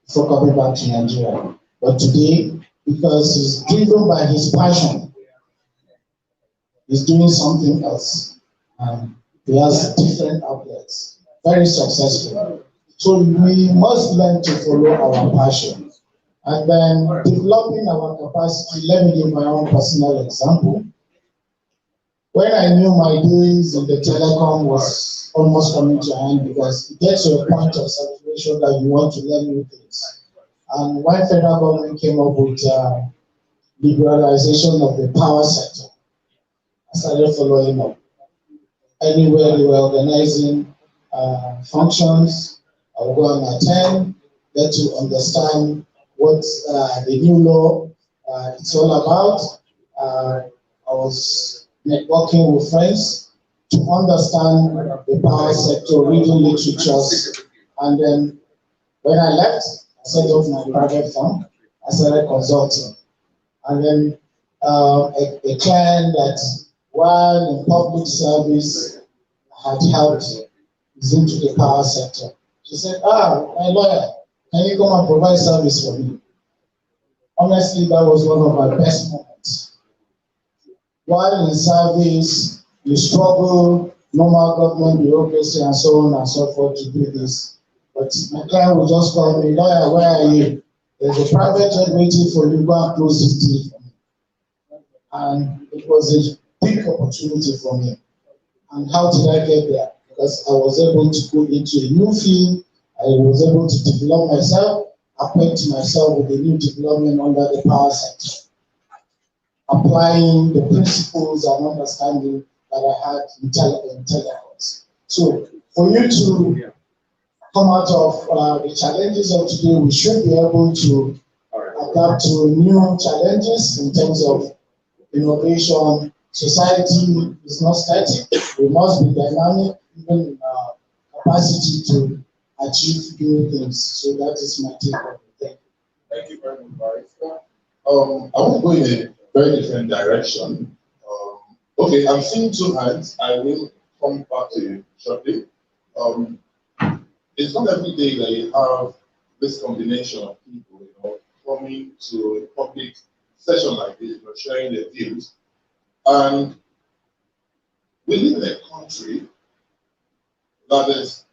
before coming back to Nigeria. But today, because he's driven by his passion, is doing something else. He has different outlets, very successful. So we must learn to follow our passion. And then developing our capacity, let me give my own personal example. When I knew my days in the telecom was almost coming to an end, because it gets to a point of saturation that you want to learn new things. And when federal government came up with liberalization of the power sector, I started following up. Anywhere they were organizing functions, I would go and attend, get to understand what the new law it's all about. I was networking with friends to understand the power sector, reading literatures, and then when I left, I set up my private firm. I started consulting, and then a client that, while in public service, had helped is into the power sector. She said, my lawyer, can you come and provide service for me? Honestly, that was one of my best moments. While in service, you struggle, normal government bureaucracy and so on and so forth to do this. But my client will just call me, lawyer, where are you? There's a private jet waiting for you, go and close this deal for me. And it was a big opportunity for me. And how did I get there? Because I was able to go into a new field, I was able to develop myself, acquaint myself with the new development under the power sector, applying the principles and understanding that I had in telecoms. So for you to come out of the challenges of today, we should be able to adapt to new challenges in terms of innovation. Society is not static. We must be dynamic, even in our capacity to achieve new things. So that is my take on it. Thank you very much, Barrister. I want to go in a very different direction. Okay, I'm seeing two hands. I will come back to you shortly. It's not every day that you have this combination of people, coming to a public session like this, sharing their views. And we live in a country that is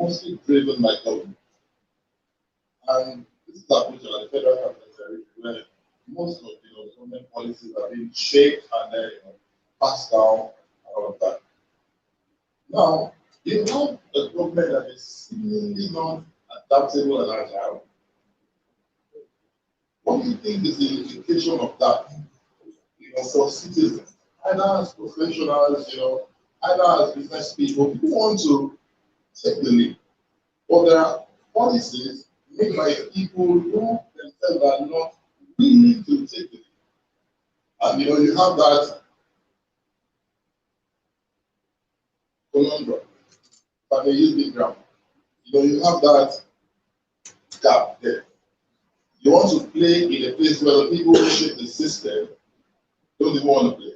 mostly driven by government. And this is approach at the federal cabinet where most of the government policies are being shaped and then passed down and all of that. Now, you have a government that is seemingly not adaptable and agile. What do you think is the implication of that, for citizens, either as professionals, either as business people? People want to take the lead, but there are policies made by people who themselves are not willing to take the lead. And you have that conundrum, but they use big ground. You have that gap there. You want to play in a place where the people who shape the system don't even want to play.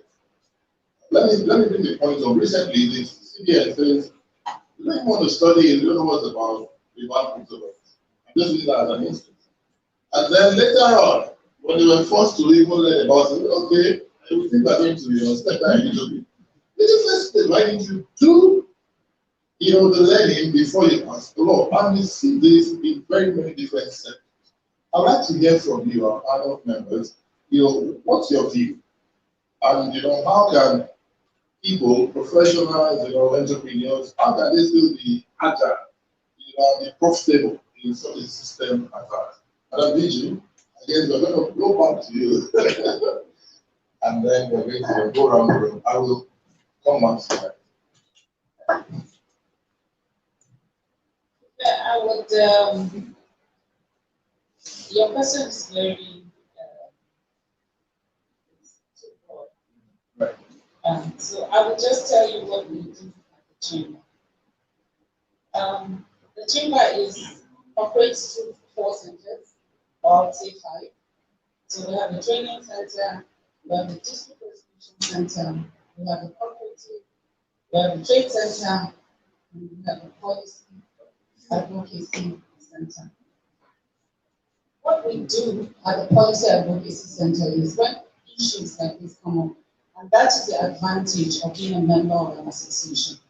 Let me bring the point of recently the CBN says you don't even want to study, you don't know what's about revamp cryptocurrency. I'm just using that as an instance. And then later on, when they were forced to even learn about it, okay, we think we're going to step down a little bit. The first step, why didn't you do the learning before you pass the law? And we see this in very many different sectors. I'd like to hear from you, our panel members, what's your view? And how can people, professionals, entrepreneurs, how can they still be agile, be profitable in such a system as ours? Madam DG, I guess we're going to go back to you. And then we're going to go around the room. I will come back to that. I would, your question is very, too broad. Right. So I will just tell you what we do at the chamber. The chamber operates through 4 centers, or say 5. So we have the training center, we have the district resolution center, we have the cooperative, we have the trade center, and we have the policy advocacy center. What we do at the policy advocacy center is when issues like this come up, And that is the advantage of being a member of an association.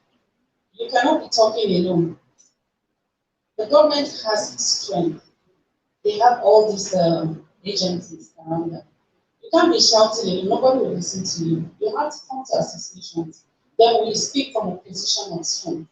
You cannot be talking alone. The government has strength. They have all these agencies around them. You can't be shouting alone, nobody will listen to you. You have to come to associations. Then we speak from a position of strength.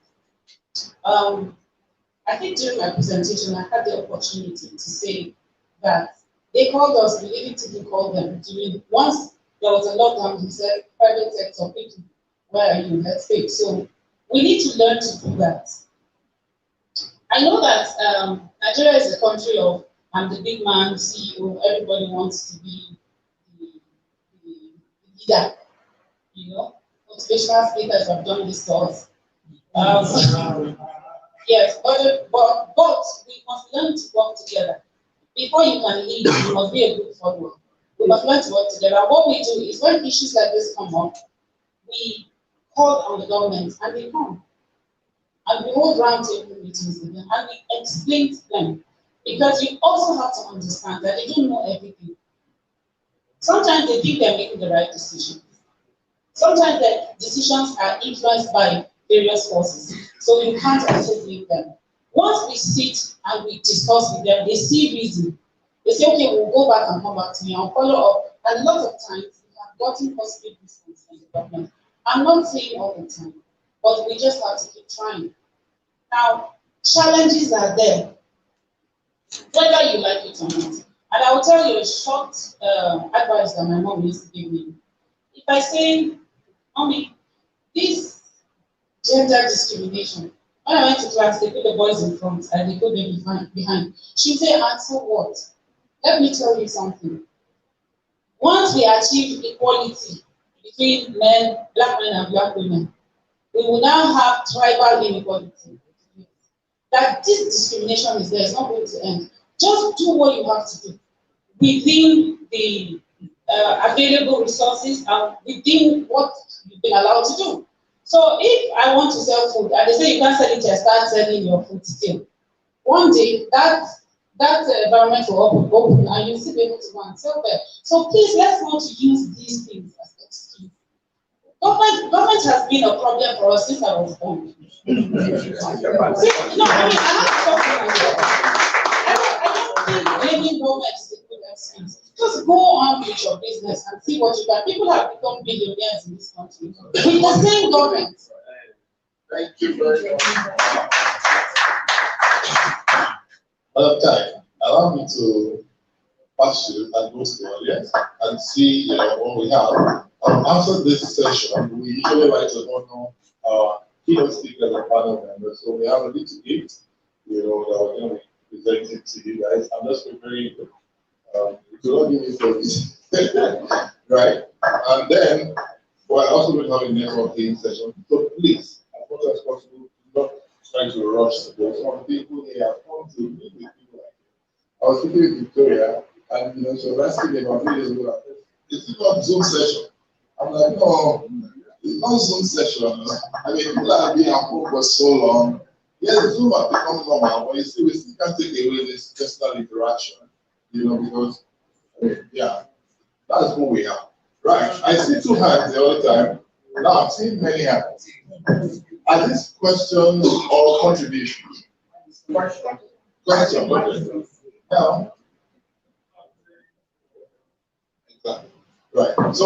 I think during my presentation, I had the opportunity to say that they called us, we even to call them during, once there was a lockdown, he said, private sector people, where are you? Let's speak. So we need to learn to do that. I know that Nigeria is a country of, I'm the big man, CEO, everybody wants to be the leader, you know. Motivational speakers have done this to us. Yes, but we must learn to work together. Before you can lead, you must be a good follower. We must learn to work together. What we do is when issues like this come up, we call on the government and they come. And we hold roundtable meetings with them and we explain to them. Because you also have to understand that they don't know everything. Sometimes they think they're making the right decision. Sometimes the decisions are influenced by various forces. So you can't also blame them. Once we sit and we discuss with them, they see reason. They say, okay, we'll go back and come back to me and follow up. And a lot of times, we have gotten positive response from the government. I'm not saying all the time, but we just have to keep trying. Now, challenges are there, whether you like it or not. And I will tell you a short advice that my mom used to give me. If I say, Mommy, this gender discrimination, when I went to class, they put the boys in front and they put them behind. She would say, and so what? Let me tell you something. Once we achieve equality between men, black men and black women, we will now have tribal inequality. That this discrimination is there, it's not going to end. Just do what you have to do within the available resources and within what you've been allowed to do. So if I want to sell food and they say you can't sell it, I start selling your food still. One day that environment will open and you'll still be able to go and sell there. So please, let's not use these things as excuse. Government has been a problem for us since I was born. I have to talk to myself. I don't think blaming government is a good excuse. Just go on with your business and see what you can. People have become billionaires in this country with the same government. Thank you very much. Madam Kai, allow me to pass you and go to the audience and see what we have. After this session, we usually like to honor our keynote speakers and panel members. So we have a little gift, that we're going to be presenting to you guys. I'm just preparing service. Right? And then we're also going to have a networking session. So please, as much as possible, not trying to rush to go. Some people here have come to meet with people like you. I was speaking with Victoria, and she was asking me about 3 days ago, is it not Zoom session? I'm like, no, it's not Zoom session. I mean, people have been at home for so long. Yes, Zoom has become normal, but you see, we still can't take away this personal interaction, because, yeah, that's who we are. Right. I see 2 hands the other time. Now I'm seeing many hands. Are these questions or contributions? Question. Now. Exactly. Right. So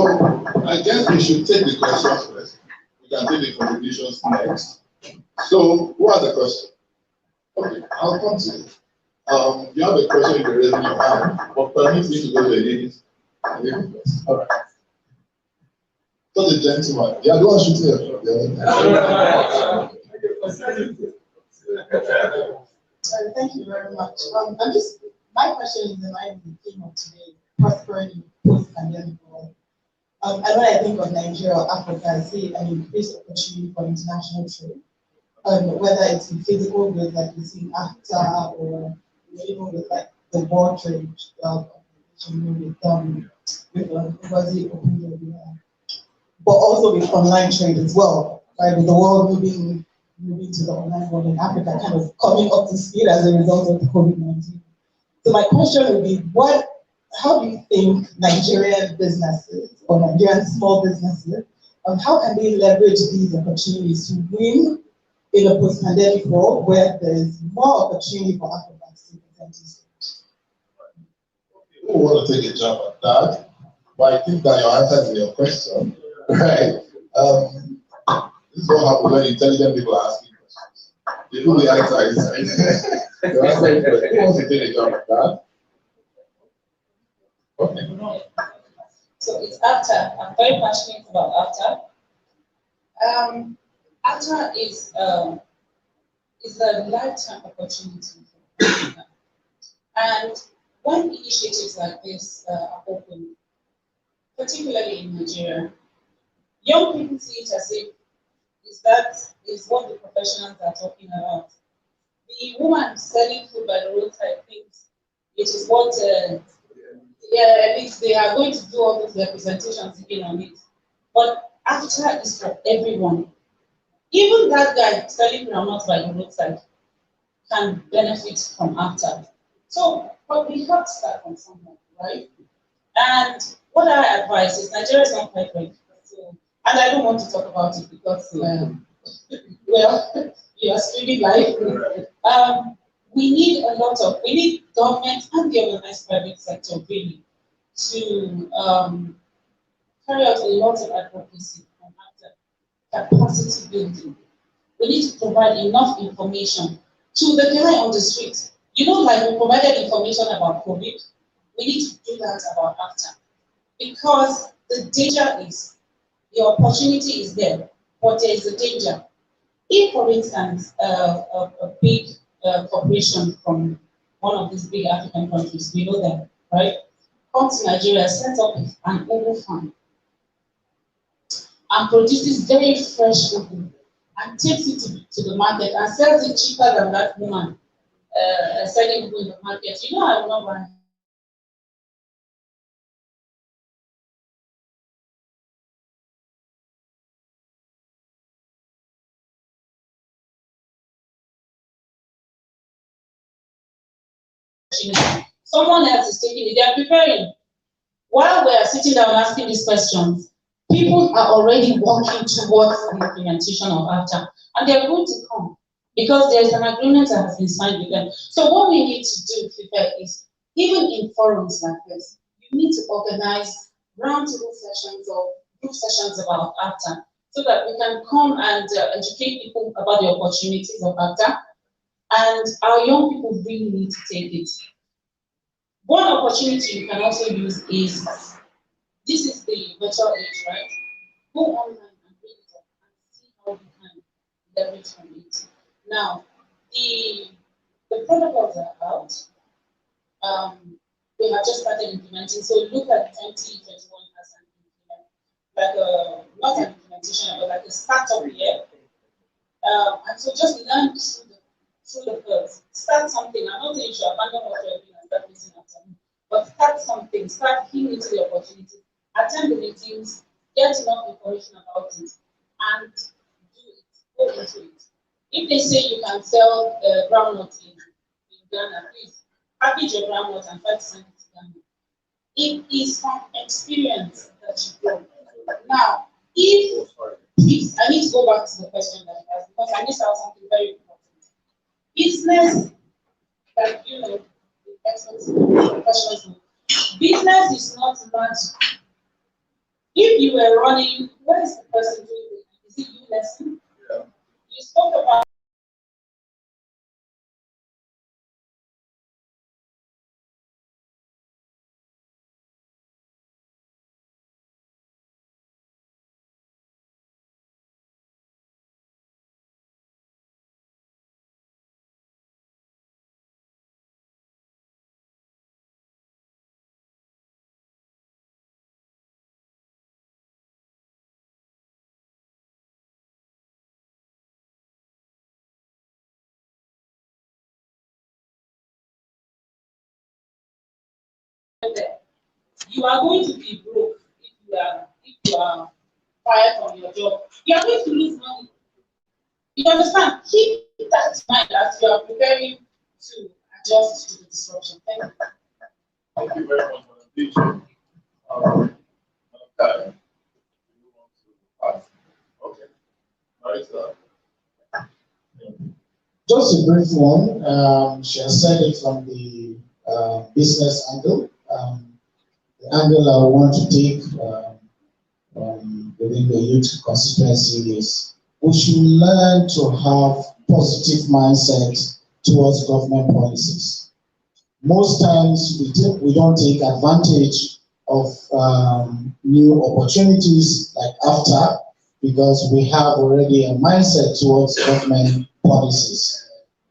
I guess we should take the questions first. We can take the contributions next. So who has the question? Okay, I'll come to you. You have a question you can raise in your hand, but permit me to go to the ladies. All right. So the gentleman. Yeah, don't shoot here. Thank you very much. My question is in line with the theme of today, prospering post-pandemic world. And when I think of Nigeria or Africa, I see an increased opportunity for international trade, whether it's in physical goods like we see in AFTA or even with like the World Trade Organization with Ngozi Okonjo-Iweala, but also with online trade as well, right? With the world moving to the online world in Africa, kind of coming up to speed as a result of COVID-19. So my question would be, what how do you think Nigerian businesses or Nigerian small businesses, how can they leverage these opportunities to win in a post-pandemic world where there's more opportunity for Africans to present this? Who want to take a jump at that? But I think that your answer is in your question, right? This is what happens when intelligent people are asking questions. They know the answer is right. The answer is correct. Who wants to take a jump at that? Okay. So it's AFTA. I'm very passionate about AFTA. AFTA is a lifetime opportunity for Africa. And when initiatives like this are opened, particularly in Nigeria, young people see it as if is what the professionals are talking about. The woman selling food by the roadside thinks it is what, at least they are going to do all those representations again on it. But AFTA is for everyone. Even that guy selling groundnuts by the roadside can benefit from AFTA. So, but we have to start from somewhere, right? And what I advise is Nigeria is not perfect. So, and I don't want to talk about it because, well, you are streaming live. We need government and the organized private sector really to carry out a lot of advocacy on capacity building. We need to provide enough information to the guy on the street. You know, like we provided information about COVID, we need to do that about AFTA. Because the danger is, the opportunity is there, but there is a danger. If, for instance, a big corporation from one of these big African countries, we know them, right, comes to Nigeria, sets up an ugu farm, and produces very fresh ugu, and takes it to the market and sells it cheaper than that woman selling ugu in the market. You know, I will not buy. Someone else is taking it, they are preparing. While we are sitting down asking these questions, people are already working towards the implementation of AFTA, and they are going to come because there is an agreement that has been signed with them. So what we need to do, Fife, is even in forums like this, you need to organize roundtable sessions or group sessions about AFTA so that we can come and educate people about the opportunities of AFTA. And our young people really need to take it. One opportunity you can also use is, this is the virtual age, right? Go online and read it up and see how you can leverage from it. Now, the protocols are out. We have just started implementing. So look at 2021 as not an implementation, but like a startup year. And so just learn through the curves. Start something. I'm not saying you should abandon what you're doing and start missing out on it, but start something. Start keying into the opportunity. Attend the meetings. Get enough information about it, and do it. Go into it. If they say you can sell groundnuts in Ghana, please package your groundnuts and try to send it to Ghana. It is from experience that you go. Now, please, I need to go back to the question that you asked because I missed out something very important. Business, like you know, the experts, professionals know, business is not magic. If you were running, where is the person doing it? Is it you, Leslie? Yeah. You spoke about you are going to be broke if you are fired from your job. You are going to lose money. You understand? Keep that in mind as you are preparing to adjust to the disruption. Thank you. Thank you very much. Okay. Okay. Right, Just a brief one. She has said it from the business angle. The angle I want to take within the youth constituency is we should learn to have positive mindset towards government policies. Most times we don't take advantage of new opportunities like AFTA because we have already a mindset towards government policies.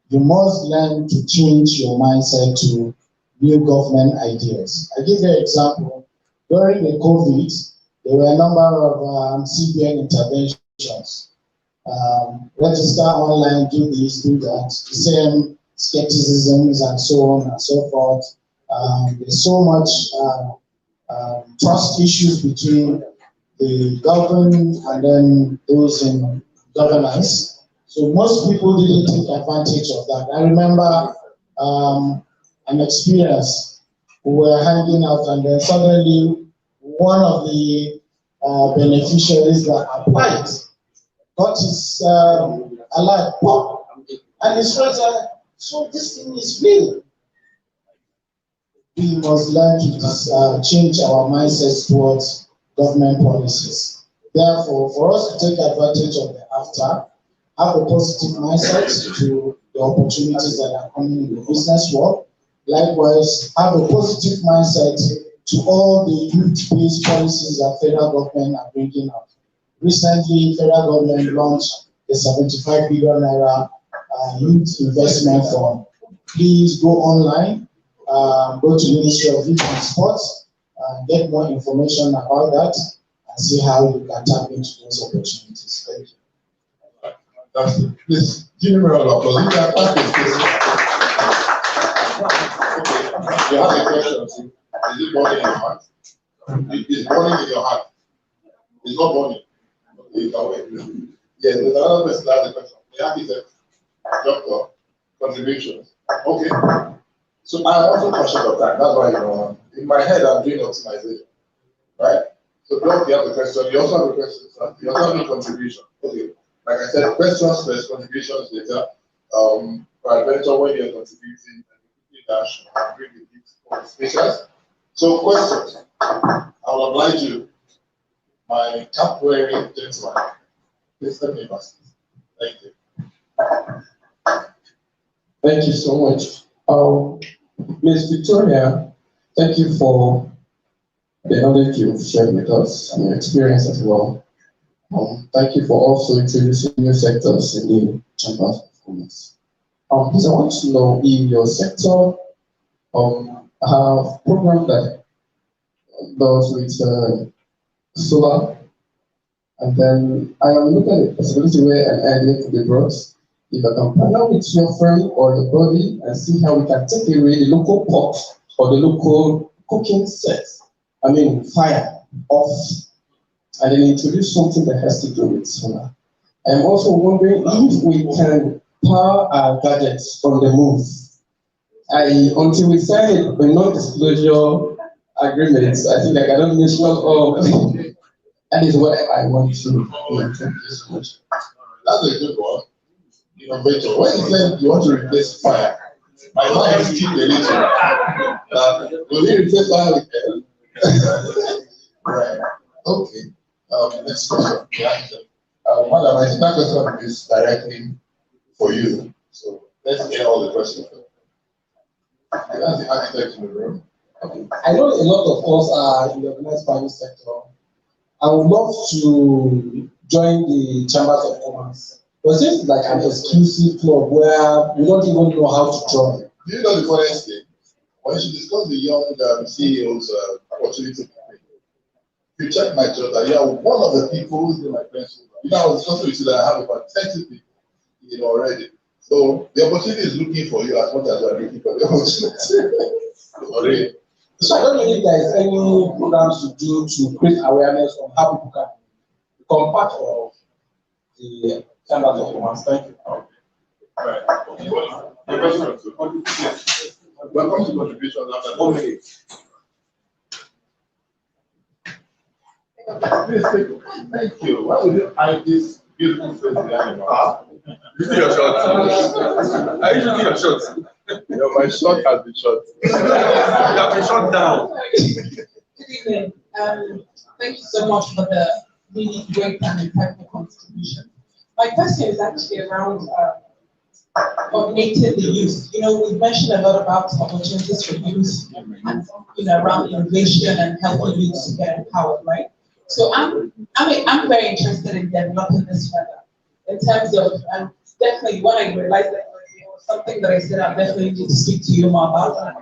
You must learn to change your mindset to new government ideas. I give you an example. During the COVID, there were a number of CBN interventions. Register online, do this, do that. The same skepticisms and so on and so forth. There's so much trust issues between the government and then those in governance. So most people didn't take advantage of that. I remember an experience. We were hanging out and then suddenly one of the beneficiaries that applied got his alert pop and his friends are, so this thing is real. We must learn to change our mindsets towards government policies. Therefore, for us to take advantage of the AFTA, have a positive mindset to the opportunities that are coming in the business world. Likewise, have a positive mindset to all the youth-based policies that federal government are bringing out. Recently, federal government launched the 75 billion naira youth investment fund. Please go online, go to Ministry of Youth and Sports, get more information about that, and see how you can tap into those opportunities. Thank you. That's it. Please give me a round of applause. You can clap it, please. Okay, you have a question. Is it burning in your heart? It's burning in your heart. It's not burning. Okay, you can wait. Yes, there's another person that has a question. The architect, doctor, contributions. Okay. So I also conscious of time. That's why, in my head, I'm doing optimization. Right? So, Doc, you have a question. You also have a question. You also have a contribution. Okay. Like I said, questions first, contributions later. Peradventure, when you're contributing, and dash and bring the gift for the speakers. So, questions. I will oblige you, my cap wearing gentleman. Please let me pass. Thank you. Thank you so much. Ms. Victoria, thank you for the knowledge you've shared with us and your experience as well. Thank you for also introducing new sectors in the Chambers of Commerce. Please, I want to know if your sector have program that does with solar, and then I am looking at the possibility where an idea could be brought. If I can partner with your friend or your body and see how we can take away the local pot or the local cooking set, fire off, and then introduce something that has to do with solar. I'm also wondering if we can power our gadgets on the move. Until we sign a non-disclosure agreement, I think I cannot mention that is what I want to. Thank you so much. That's a good one. Innovator. When you say you want to replace fire, my mind is still a little. Will you replace fire with air? Right. Okay. Next question. Madam, I think that question is directly for you. So let's get all the questions. That's the architect in the room. Okay. I know a lot of us are in the organized private sector. I would love to join the Chambers of Commerce. But it's like an exclusive club where we don't even know how to join. Do you know the funniest thing? When you discuss the young CEOs' opportunity, if you check my Twitter, you are one of the people who's been my friends. I was discussing with you that I have about 30 people already. So the opportunity is looking for you as much as you are looking for the opportunity. Already. So I don't know if there is any programs to do to create awareness on how people can become part of the Chambers of Commerce. Thank you. Right. Okay. Welcome to contributions after 1 minute. Please thank you. Why would you hide this beautiful face behind your mouth? You see your shot. I usually see your shot. You know, my shot has been shot. You have been shot down. Good evening. Thank you so much for the really great and insightful contribution. My question is actually around coordinating the youth. You know, we've mentioned a lot about opportunities for youth and, you know, around innovation and helping youth to get empowered, right? So I'm very interested in developing this further in terms of, and definitely when I realized that it was something that I said I definitely need to speak to you more about.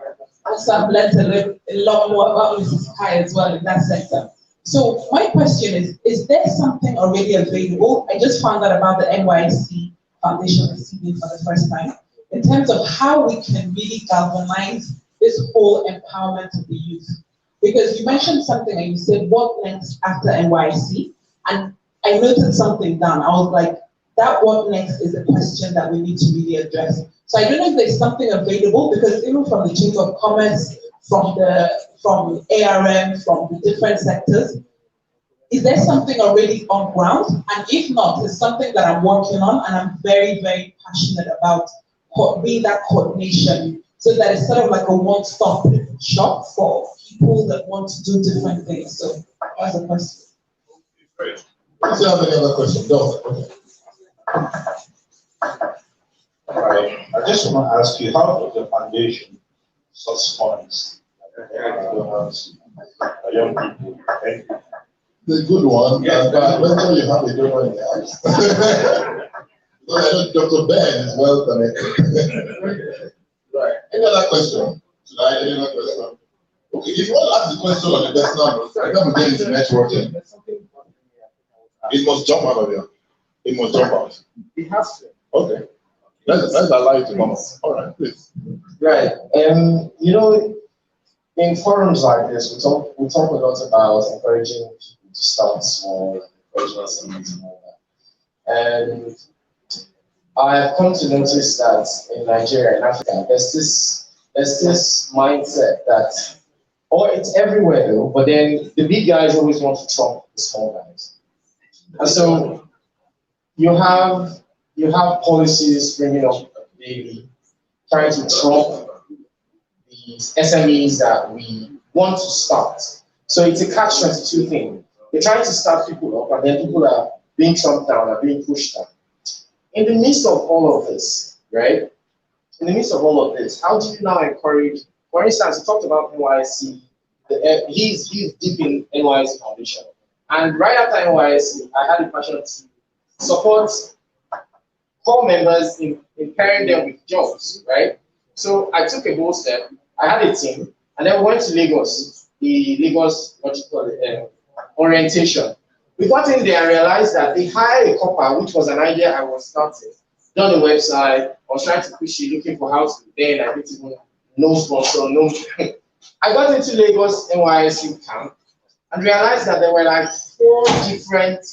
Also, I've learned a lot more about Mrs. Kai as well in that sector. So my question is there something already available? I just found out about the NYSC Foundation receiving for the first time in terms of how we can really galvanize this whole empowerment of the youth. Because you mentioned something and you said, what next after NYSC? And I noted something down. I was like, that what next is a question that we need to really address. So I don't know if there's something available, because even from the Chamber of Commerce, from ARM, from the different sectors, is there something already on ground? And if not, it's something that I'm working on and I'm very, very passionate about being that coordination, so that it's sort of like a one-stop shop for people that want to do different things. So that's a question. Great. If you have any other question, go. Right. I just want to ask you, how does the foundation source funds? Young people. Thank you. The good one, but whether you have a good one in the house. So I know Dr. Ben is well connected. Right. Any other question? Any other question? Okay, if you want to ask the question on the personal note, I come again into networking. It must jump out of here. It must jump out. It has to. Okay. Let's allow you to come up. All right, please. Right. You know, in forums like this, we talk a lot about encouraging people to start small, encouraging SMEs and all that. And I have come to notice that in Nigeria and Africa, there's this mindset that, or it's everywhere though, but then the big guys always want to trump the small guys. And so you have policies bringing up daily, trying to trump these SMEs that we want to start. So it's a catch-22 thing. They're trying to start people up, and then people are being trumped down, are being pushed down. In the midst of all of this, right? In the midst of all of this, how do you now encourage? For instance, you talked about NYSC. He's deep in NYSC Foundation, and right after NYSC, I had the passion to support core members in pairing them with jobs, right? So I took a bold step. I had a team, and then we went to Lagos, the Lagos, orientation. We got in there and realized that they hired a copper, which was an idea I was starting, done a website, I was trying to push it, looking for how to then I didn't even no sponsor, no. I got into Lagos NYSC camp and realized that there were like 4 different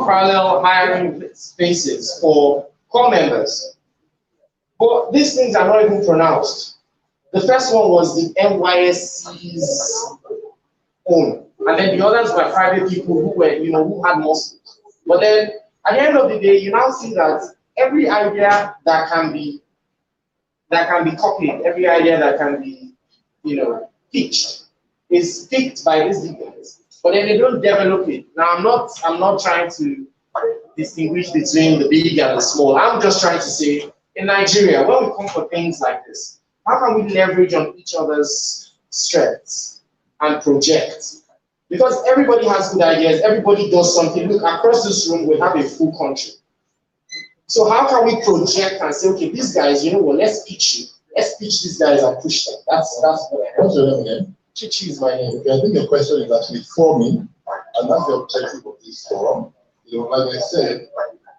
parallel hiring spaces for core members. But these things are not even pronounced. The first one was the NYSC's own, and then the others were private people who were, who had muscles. But then at the end of the day, you now see that every idea that can be copied, every idea that can be, pitched, is picked by these guys. But then they don't develop it. Now I'm not trying to distinguish between the big and the small. I'm just trying to say, in Nigeria, when we come for things like this, how can we leverage on each other's strengths and project? Because everybody has good ideas, everybody does something. Look, across this room, we have a full country. So how can we project and say, okay, these guys, you know what, let's pitch you. Let's pitch these guys and push them. That's what I have. What's your name again? Chichi is my name. Okay, I think your question is actually for me, and that's the objective of this forum. Like I said,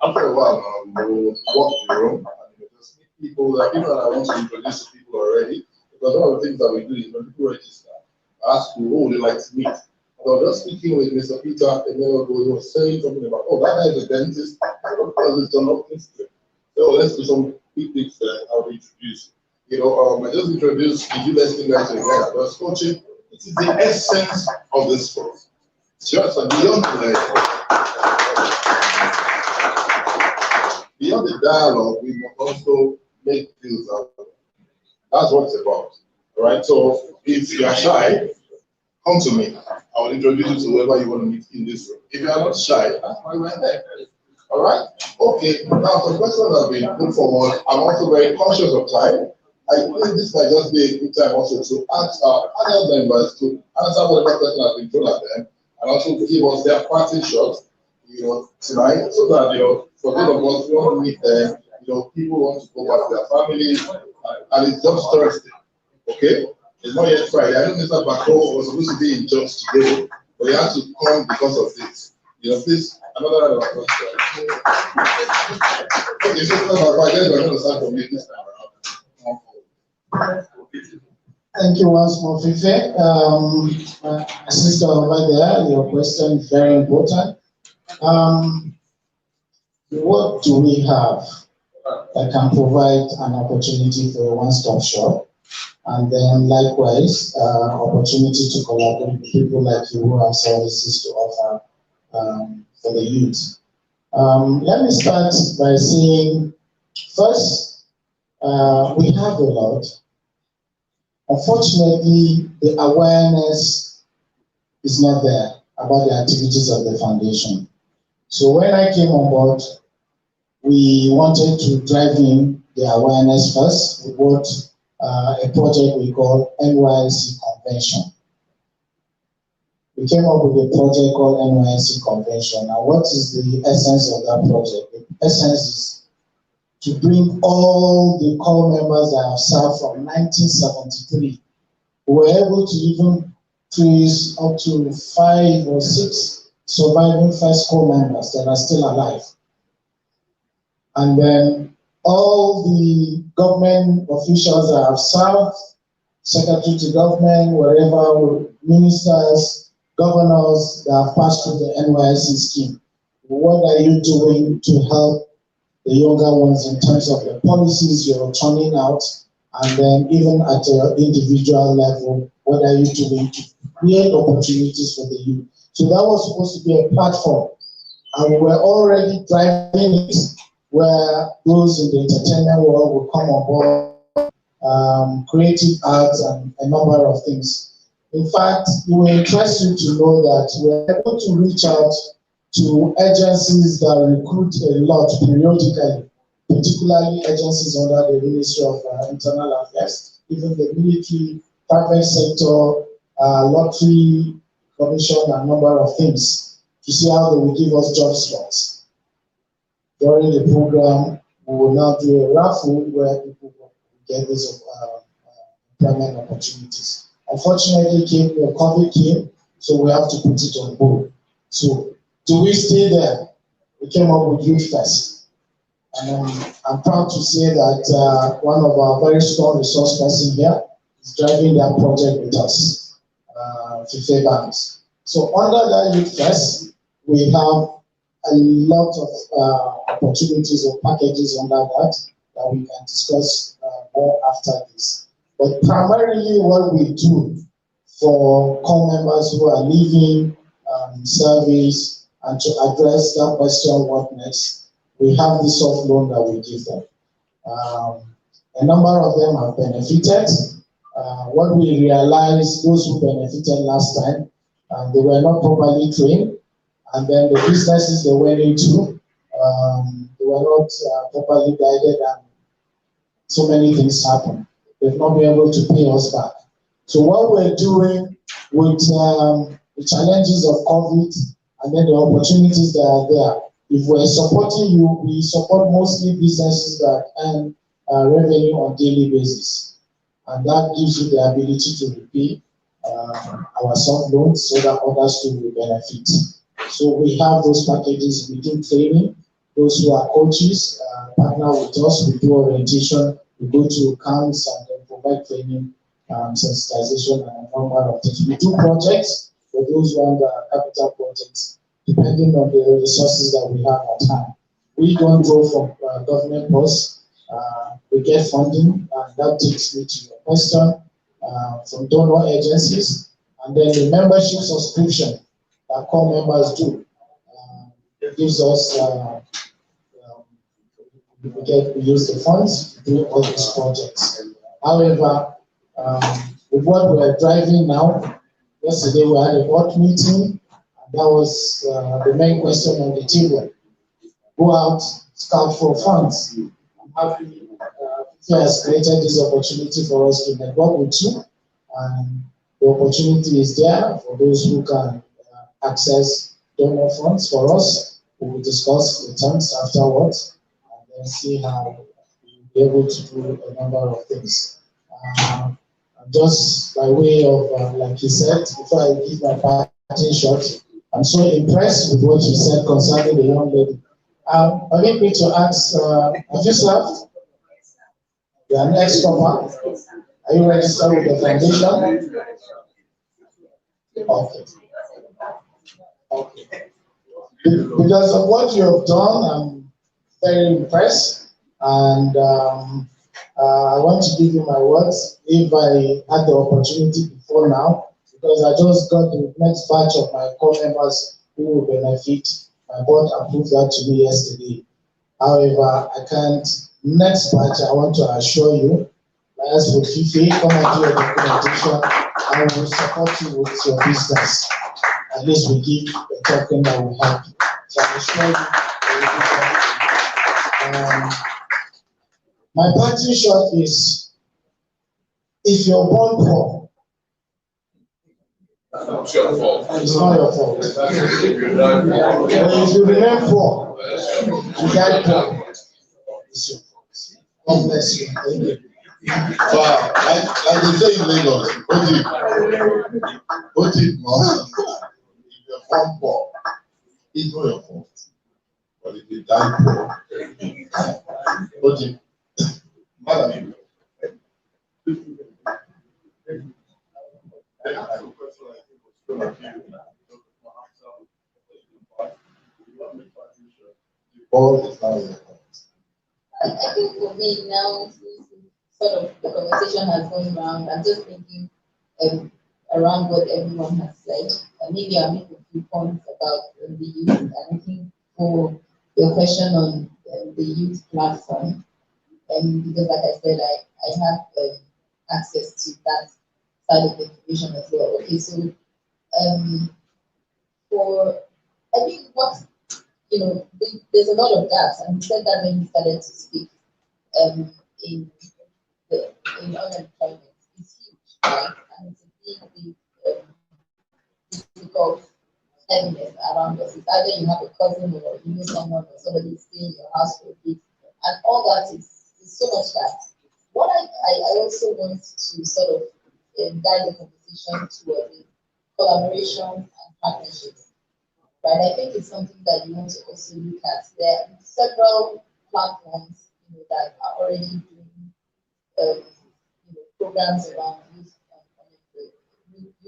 after a while, we'll walk the room and just meet people that I want to introduce to people already. Because one of the things that we do is when people register, I ask you, who would you like to meet? And I was just speaking with Mr. Peter a minute ago, he was saying something about, oh, that guy is a dentist. So let's do some quick things there. I'll introduce. I just introduced the ULS guy to the guy that was coaching. It's is the essence of this forum. Just beyond the dialogue, we must also make deals out of it. That's what it's about. All right. So if you are shy, come to me. I will introduce you to whoever you want to meet in this room. If you are not shy, that's why we're there. All right. Okay. Now, the questions have been put forward. I'm also very conscious of time. I think this might just be a good time also to ask our other members to answer whatever question has been thrown at them, and also to give us their parting shots, tonight, so that for those of us who want to meet them, people want to go back to their families, and it's just Thursday. Okay. It's not yet Friday. I know Mr. Bako was supposed to be in church today, but he had to come because of this. Please, another round of applause. Okay, so I guess we're going to start from you this time around. Thank you once more, Fife. My sister over there, your question is very important. What do we have that can provide an opportunity for a one-stop shop? And then likewise, opportunity to collaborate with people like you who have services to offer for the youth. Let me start by saying, first, we have a lot. Unfortunately, the awareness is not there about the activities of the foundation. So when I came on board, we wanted to drive in the awareness first with what a project we call NYSC Convention. We came up with a project called NYSC Convention. And what is the essence of that project? The essence is to bring all the core members that have served from 1973. We were able to even trace up to 5 or 6 surviving first core members that are still alive. And then all the government officials that have served, secretary to government, wherever, ministers, governors that have passed through the NYSC scheme. What are you doing to help the younger ones in terms of the policies you're turning out? And then even at an individual level, what are you doing to create opportunities for the youth? So that was supposed to be a platform. And we were already driving it, where those in the entertainment world will come on board, creative arts and a number of things. In fact, it will interest you to know that we're able to reach out to agencies that recruit a lot periodically, particularly agencies under the Ministry of Internal Affairs, even the military, private sector, lottery commission, and a number of things, to see how they will give us job slots. During the program, we will now do a raffle where people will get these employment opportunities. Unfortunately, COVID came, so we have to put it on hold. So, do we stay there? We came up with Youth Fest. And I'm proud to say that one of our very strong resource persons here is driving that project with us, Fife Banks. So, under that Youth Fest, we have a lot of opportunities or packages under that we can discuss more after this. But primarily what we do for core members who are leaving service and to address that question, what next, we have the soft loan that we give them. A number of them have benefited. What we realized, those who benefited last time, they were not properly trained. And then the businesses they went into, they were not properly guided, and so many things happen. They've not been able to pay us back. So what we're doing with the challenges of COVID and then the opportunities that are there, if we're supporting you, we support mostly businesses that earn revenue on a daily basis. And that gives you the ability to repay our soft loans so that others too will benefit. So we have those packages, we do training. Those who are coaches partner with us, we do orientation, we go to camps and then provide training, sensitization, and a number of things. We do projects for those who are capital projects, depending on the resources that we have at hand. We don't draw from government purse. We get funding, and that takes me to your question from donor agencies And then the membership subscription that core members do gives us, we use the funds to do all these projects. However, with what we're driving now, yesterday we had a board meeting, and that was the main question on the table. Go out, scout for funds. I'm happy he has created this opportunity for us to network with you, and the opportunity is there for those who can access donor funds for us. We will discuss the terms afterwards and then see how we'll be able to do a number of things. Just by way of, like you said, before I give my parting shot, I'm so impressed with what you said concerning the young lady. Permit me to ask, have you served? You are an ex-comer. Are you registered with the foundation? Okay. Okay. Because of what you have done, I'm very impressed, and I want to give you my words. If I had the opportunity before now, because I just got the next batch of my core members who will benefit. My board approved that to me yesterday. However, I can't. Next batch, I want to assure you, as for FIFE, come and do your documentation, and we will support you with your business. At least we give a token that will help you. So I'm assure you. My parting shot is, if you're born poor, It's your fault. it's not your fault. If you remain poor, you die poor. It's your fault. God bless you. Thank you. So, like they say in Lagos, if you're born poor, it's not your fault. But if you die poor, Madam. All is now in your hands. I think for me now, sort of the conversation has gone around. I'm just thinking around what everyone has said. Maybe I'll make a few points about the youth. And I think for your question on the youth platform, because like I said, I have access to that side of the information as well. Okay, so for I think what there's a lot of gaps, and we said that when we started to speak in unemployment. It's huge, right? And it's a big difficult heaviness around us. It's either you have a cousin or you know someone or somebody staying in your house for a bit, and all that is so much that. What I also want to sort of guide the conversation towards collaboration and partnerships. Right, I think it's something that you want to also look at. There are several platforms that are already doing programs around youth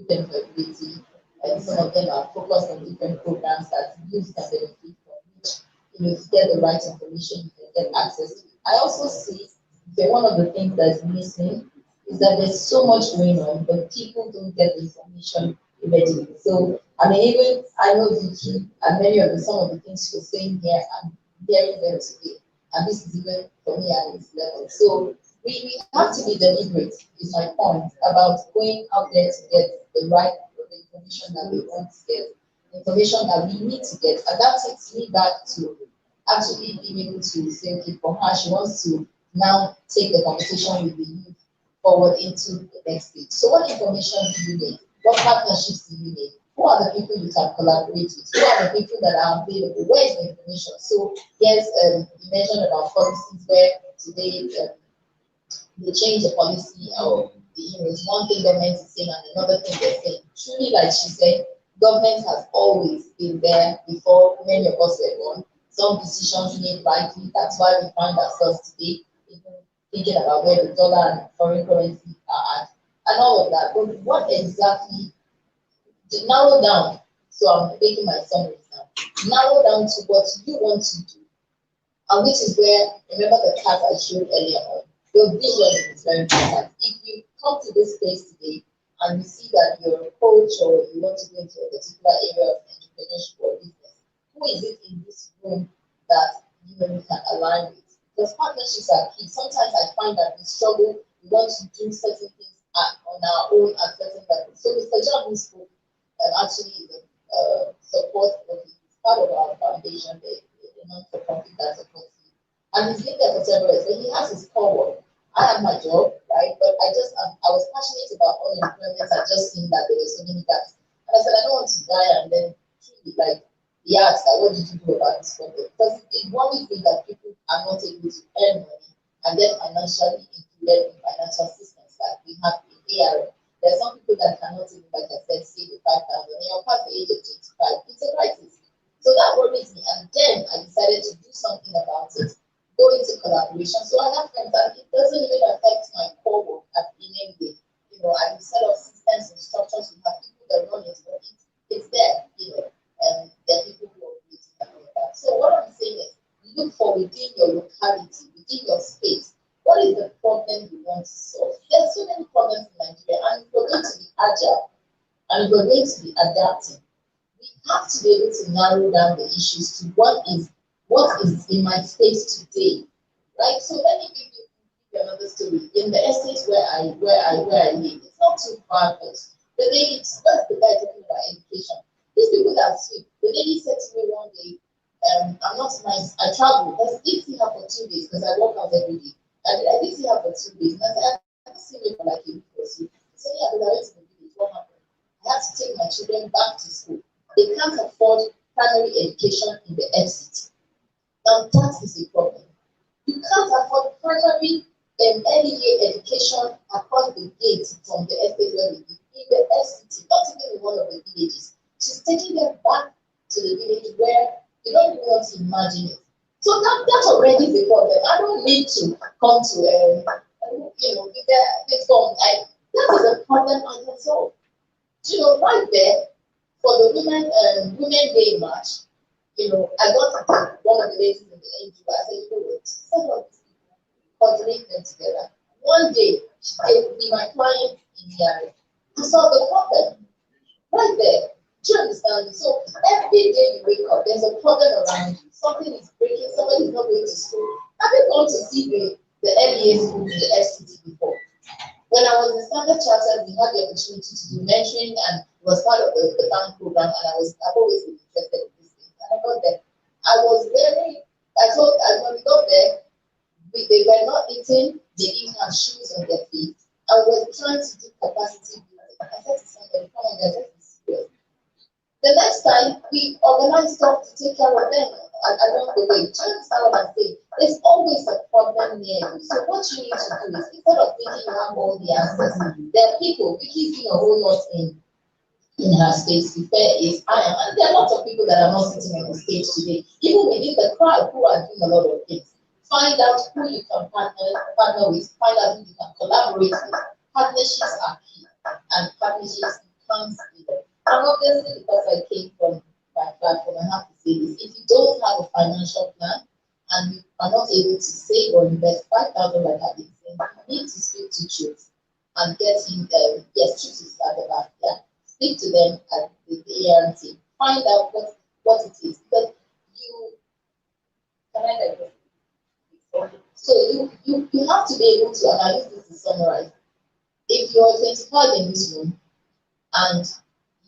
employability, and some of them are focused on different programs that youth can benefit from, which if you get the right information, you can get access to. I also see that one of the things that's missing is that there's so much going on, but people don't get the information immediately. So I mean, even I know Vicky and many of some of the things you're saying here, I'm hearing them today, and this is even for me at this level. So we have to be deliberate, is my point, about going out there to get the right information that we want to get, information that we need to get. And that takes me back to actually being able to say, okay, for her, she wants to now take the conversation with the youth forward into the next stage. So what information do you need? What partnerships do you need? Who are the people you can collaborate with? Who are the people that are available? Where is the information? So yes, you mentioned about policies where today they change the policy, or it's one thing government is saying and another thing they're saying. Truly, like she said, government has always been there before many of us were born. Some decisions made rightly. That's why we find ourselves today even thinking about where the dollar and foreign currency are at, and all of that. But what exactly to narrow down? So I'm making my summary now. Narrow down to what you want to do, and which is where, remember the chart I showed earlier on. Your vision is very important. If you come to this place today and you see that you're a coach or you want to go into a particular area of entrepreneurship or business, who is it in this room that you can align with? Because partnerships are key. Sometimes I find that we struggle, we want to do certain things on our own at certain levels. So Mr. John, who spoke, actually is a support of part of our foundation, the non-for-profit that supports you. And he's been there for several years, but he has his core work. I have my job, right? But I was passionate about unemployment. I just seen that there were so many gaps. And I said, I don't want to die and then truly like he asked, what did you do about this problem? Because it worries me that people are not able to earn money and get financially included in financial systems like we have in ARM. There are some people that cannot even, like I said, save the 5,000. They are past the age of 25. It's a crisis. So that worries me. And then I decided to do something about it, go into collaboration. So I have friends that it doesn't even affect my core work in any way. You know, I set up systems and structures. We have people that run it, but it's there, you know, and there are people who are creating and all that. So what I'm saying is look for within your locality, within your space. What is the problem you want to solve? There's so many problems in Nigeria, and if we're going to be agile and if we're going to be adapting, we have to be able to narrow down the issues to what is in my space today, right? So let me give you another story. In the estate where I live, it's not too far first. The lady, that's the guy talking about education. These people that sleep. The lady said to me one day, I'm not nice. I travel. I did see her for 2 days because I work out every day. I did see her for 2 days. And I said, I haven't seen you for like a week or so. She said, yeah, because I went to the village. What happened? I had to take my children back to school. They can't afford primary education in the FCT. Now that is a problem. You can't afford primary and early year education across the gate from the estate where we live in the FCT, not even in one of the villages. She's taking them back to the village where you don't even want to imagine it. So that's already the problem. I don't need to come to that is a problem I can solve. You know, right there for the Women Day March, you know, I got one of the ladies in the NGO. I said, you know what, set all these people, coordinate them together. One day, they will be my client in the area. I saw the problem right there. Do you understand? So every day you wake up, there's a problem around you. Something is breaking, somebody's not going to school. Have you gone to see the MBA school, the FCT before? When I was in Standard Chartered, we had the opportunity to do mentoring and it was part of the bank program, and I've always been interested in this thing. And I got there. When we got there, they were not eating, they didn't have shoes on their feet. I was trying to do capacity building. I said to somebody, come on, guys, let's be serious. The next time, we organized stuff to take care of them along the way. Do you understand what I'm saying? There's always a problem near you. So what you need to do is, instead of thinking you have all the answers, there are people, Vicky's doing a whole lot in her space. The fair is I am. And there are lots of people that are not sitting on the stage today, even within the crowd, who are doing a lot of things. Find out who you can partner with, find out who you can collaborate with. Partnerships are key, and partnerships becomes leader. And obviously, because I came from my platform, I have to say this: if you don't have a financial plan and you are not able to save or invest 5,000 like I've been saying, you need to speak to Truth and get him. Yes, Truth is at the back. Yeah, speak to them at the ARM team. Find out what it is, because you can I digress? So you have to be able to, and I use this to summarize. If you're 25 in this room and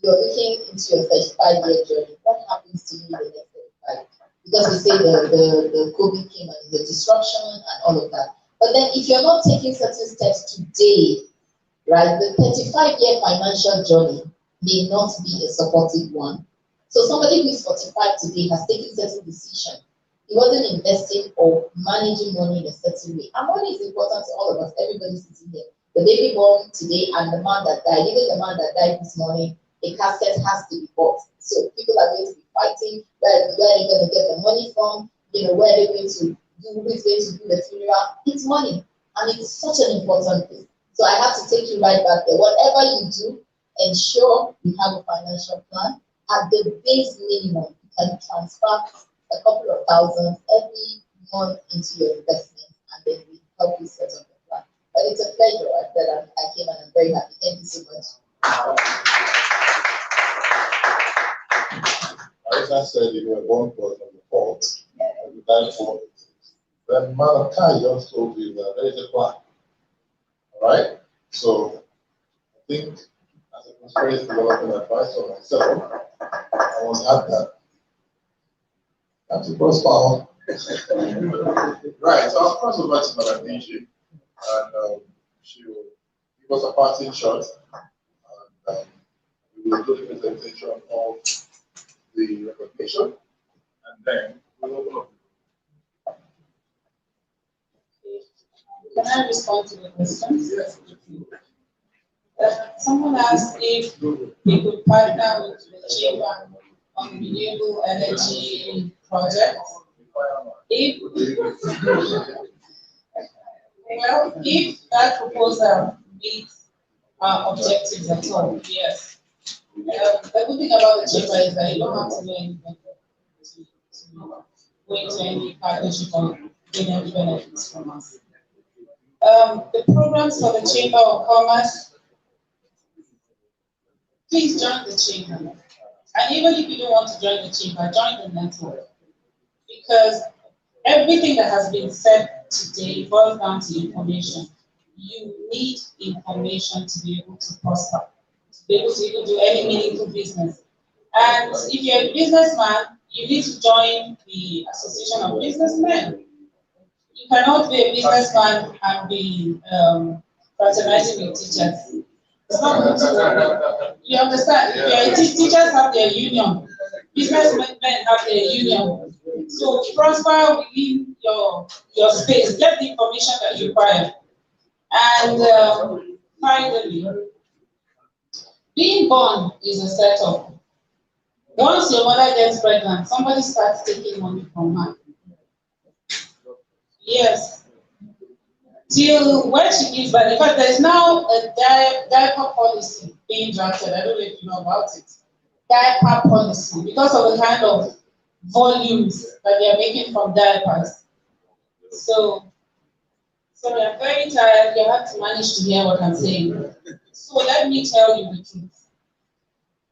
you're looking into your 35-year journey, what happens to you in the next 35? Because we say the COVID came and the disruption and all of that. But then if you're not taking certain steps today, right, the 35-year financial journey may not be a supportive one. So somebody who is 45 today has taken certain decisions. He wasn't investing or managing money in a certain way. And money is important to all of us, everybody sitting here. The baby born today and the man that died, even the man that died this morning, a casket has to be bought. So people are going to be fighting where are they going to get the money from, you know, where are they going to do, who is going to do the funeral. It's money, and it's such an important thing. So I have to take you right back there. Whatever you do, ensure you have a financial plan. At the base minimum, you can transfer a couple of thousands every month into your investment, and then we help you set up the plan. But it's a pleasure that I came, and I'm very happy. Thank you so much. one person of the fault, and you died for it. Then Madam Kai just told you that there is a plan. All right? So I think as a prosperity development advisor myself, I want to add that. That's a prosper. Right, so I'll cross over to Madam Niji, and she will give us a parting shot, and we will do the presentation of the recognition, and then we'll open up. Can I respond to the questions? Yes. Someone asked if we could partner with the chamber on renewable energy projects. If that proposal meets our objectives at all, yes. The good thing about the chamber is that you don't have to do anything to go into any partnership or gain any benefits from us. The programs for the Chamber of Commerce, please join the chamber. And even if you don't want to join the chamber, join the network. Because everything that has been said today boils down to information. You need information to be able to prosper, to be able to even do any meaningful business. And if you're a businessman, you need to join the Association of Businessmen. You cannot be a businessman and be fraternizing with teachers. It's not going to work. You understand? Teachers have their union. Businessmen have their union. So prosper within your space. Get the information that you require. And finally, being born is a setup. Once your mother gets pregnant, somebody starts taking money from her. Yes. Till when she gives birth. In fact, there's now a diaper policy being drafted. I don't know if you know about it. Diaper policy, because of the kind of volumes that they are making from diapers. So I'm very tired. You have to manage to hear what I'm saying. So let me tell you the truth.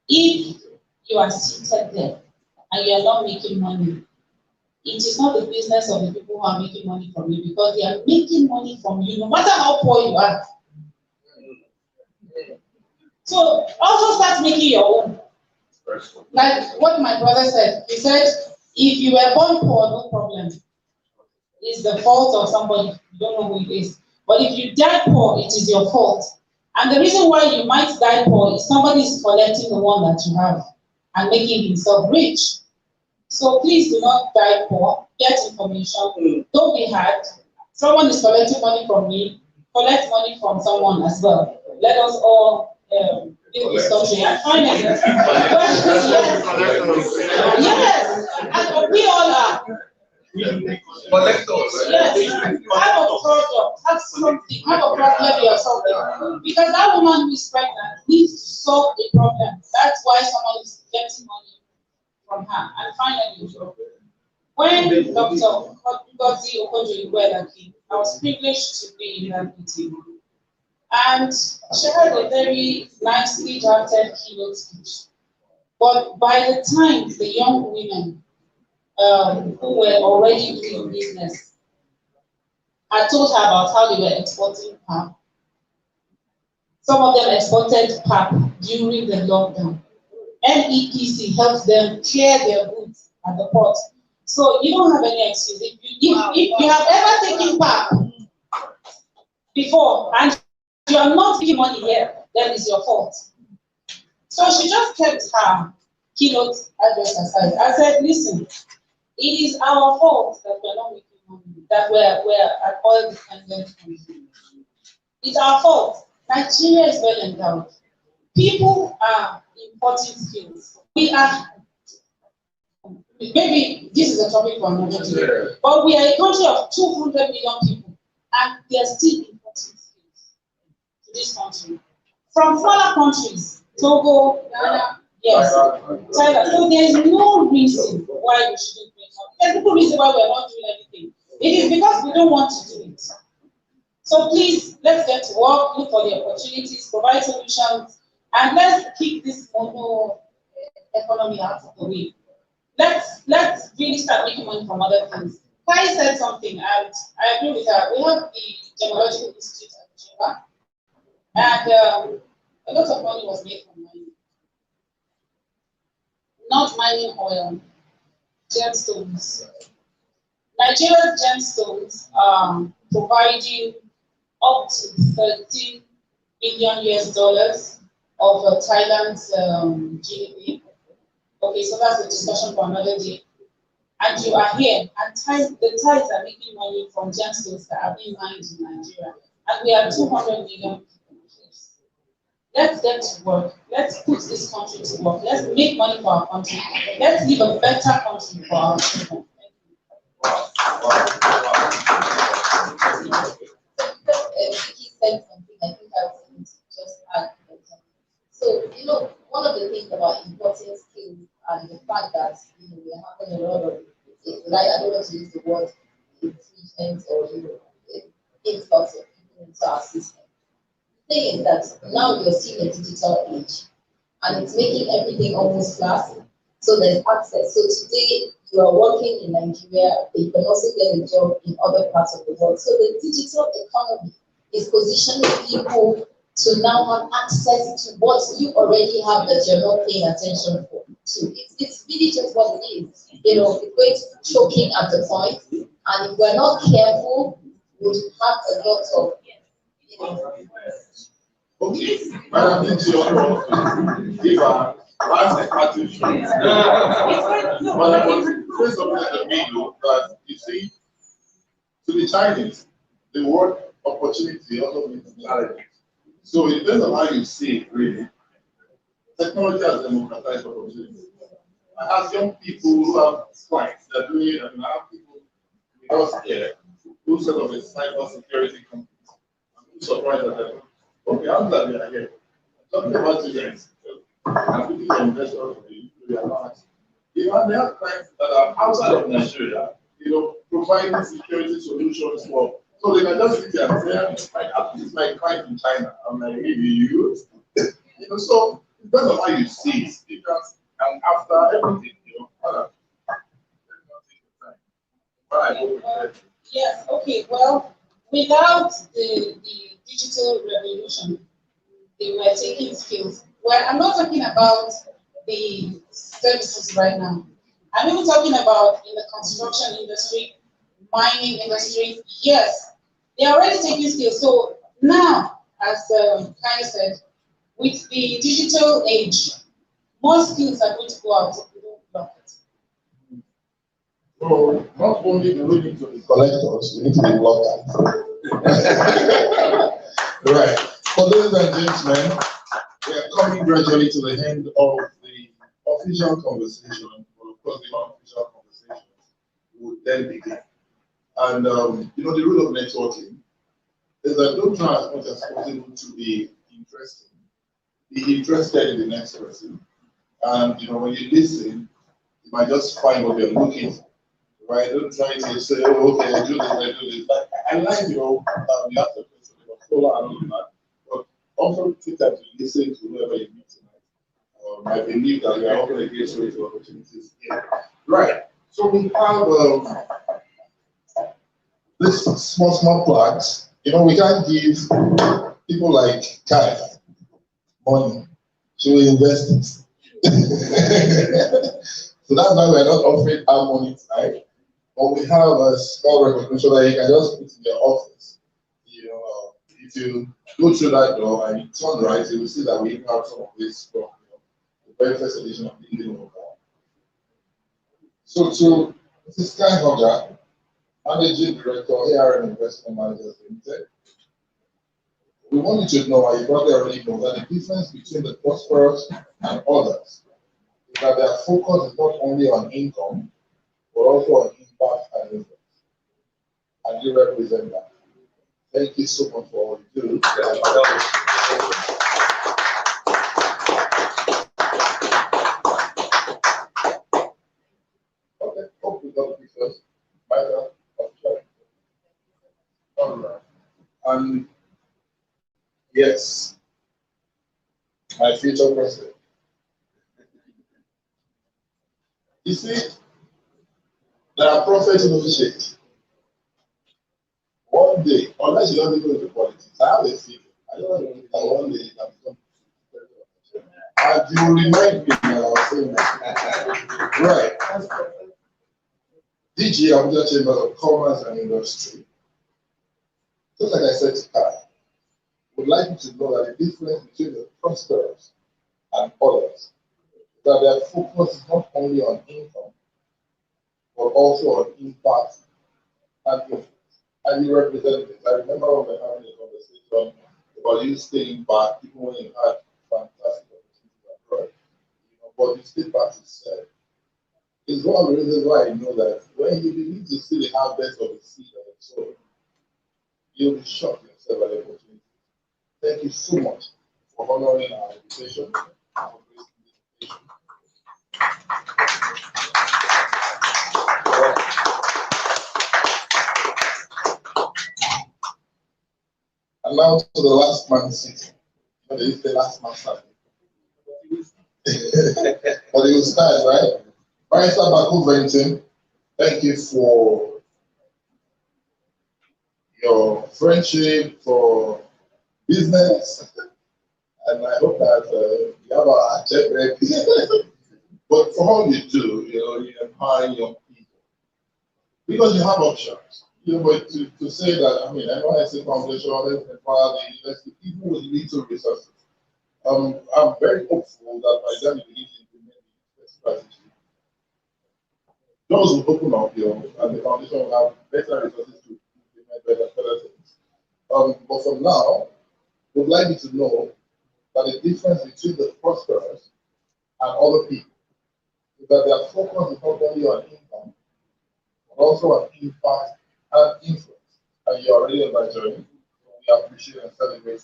If you are seated there and you are not making money, it is not the business of the people who are making money from you, because they are making money from you no matter how poor you are. So also start making your own. Like what my brother said, he said, if you were born poor, no problem. It's the fault of somebody, you don't know who it is. But if you die poor, it is your fault. And the reason why you might die poor is somebody is collecting the one that you have and making himself rich. So please do not die poor. Get information. Don't be hard. Someone is collecting money from me. Collect money from someone as well. Let us all build this country. And finally, yes, and we all are. Yes, have a problem, have something, have a problem or something. Because that woman who is pregnant needs to solve a problem. That's why someone is getting money from her. And finally, when Dr. Ngozi Okonjo-Iweala came, I was privileged to be in that meeting. And she had a very nicely drafted keynote speech. But by the time the young women who were already doing business, I told her about how they were exporting pap. Some of them exported pap during the lockdown. NEPC helped them clear their goods at the port. So you don't have any excuse. If you have ever taken pap before and you are not making money here, then it's your fault. So she just kept her keynote address aside. I said, listen, it is our fault that we're not making money, that we're an oil dependent country. It's our fault. Nigeria is well endowed. People are importing skills. We are, maybe this is a topic for another day, but we are a country of 200 million people, and they are still importing skills to this country. From smaller countries, Togo, Ghana, yes, China. So there is no reason why we shouldn't make money. There's no reason why we are not doing anything. It is because we don't want to do it. So please, let's get to work, look for the opportunities, provide solutions, and let's keep this mono economy out of the way. let's really start making money from other things. Kai said something, and I agree with her. We have the Gemological Institute at the chamber, and a lot of money was made from mining. Not mining oil, gemstones. Nigeria's gemstones are providing up to 13 billion US dollars of Thailand's GDP. Okay, so that's a discussion for another day. And you are here, and the Thais are making money from gemstones that are being mined in Nigeria. And we are 200 million people. Let's get to work. Let's put this country to work. Let's make money for our country. Let's leave a better country for our children. He said something, I think I was going to just add. So, one of the things about importing skills and the fact that, we're having a lot of, like, I don't want to use the word infringement or, influx of people into our system. The thing is that now you're seeing a digital age and it's making everything almost flat. So there's access. So today you are working in Nigeria, but you can also get a job in other parts of the world. So the digital economy is positioning people to now have access to what you already have that you're not paying attention for. So it's really just what it is. It's going to be choking at the point, and if we're not careful, we'll have a lot of, Okay, Madam Lindsay, give a last attitude. But I want to say something in the middle that you see, to the Chinese, the word opportunity also means challenge. So it depends on how you see it, really. Technology has democratized opportunity. I have young people who have clients that are doing it, and I have people in healthcare who set up a cyber security company. I'm surprised at that. Okay, I'm glad we are here. Talking about you guys, I'm putting the investors for the advance. They have clients that are outside of Nigeria, providing security solutions for. So they can just sit there and say, this is my client in China. I'm like, maybe you. So it depends on how you see it. Because, and after everything, Yes, okay, well, without the digital revolution, they were taking skills. Well, I'm not talking about the services right now. I'm even talking about in the construction industry, mining industry. Yes, they're already taking skills. So now, as Kai said, with the digital age, more skills are going to go out if we don't block it. So not only do we need to be collectors, we need to be blockers. Right. So ladies and gentlemen, we are coming gradually to the end of the official conversation. But of course, the unofficial conversation would then begin. And the rule of networking is that don't try as much as possible to be interesting. Be interested in the next person. And when you listen, you might just find what you're looking for. Right? Don't try to say, oh, okay, I do this. But I like you have to question about solar and all of that. But also take time to listen to whoever you meet tonight. I believe that we are open a gateway to opportunities here. Right. So we have this small plaques. We can't give people like Kai money to invest it. So that's why we're not offering our money tonight. But we have a small recognition that you can just put in your office. If you go through that door and you turn right, you will see that we have some of this from the very first edition of the Indian World. So to Mrs. Kai Hoga, Managing Director, ARM Investment Managers Limited, we want you to know, and you probably already know, that the difference between the prosperous and others is that their focus is not only on income, but also on impact and influence. And you represent that. Thank you so much for all you do. Okay, hope we got the pictures. All right. And yes, my future president. You see, there are prophets in the shade. One day, unless you don't go into politics, I have a feeling. I don't know that one day you can become president. And you remind me when I was saying that. Right. DG Abuja Chamber of Commerce and Industry. Just like I said to Kai, would like you to know that the difference between the prosperous and others, that their focus is not only on income, but also on impact and influence. And you represent it. I remember when we were having a conversation about you staying back, even when you had fantastic opportunities abroad. But you stay back to serve. It's one of the reasons why I know that when you begin to see the harvest of the seed and the soil, you'll be shocked yourself at the opportunity. Thank you so much for honoring our invitation. And now to the last man sitting. But it's the last man standing. But it will start, right? Barrister Baku Venton, thank you for your friendship, for business, and I hope that you have a check ready. But for all you do, you empower young people because you have options. But to say that, I mean, NYSC Foundation, let's empower the university, people with little resources. I'm very hopeful that by then you begin to implement the strategy. Those will open up, and the foundation will have better resources to implement better things. But for now, we'd like you to know that the difference between the prosperous and other people is that their focus is not only on income, but also on impact and influence. And you are already on that journey. So we appreciate and celebrate it.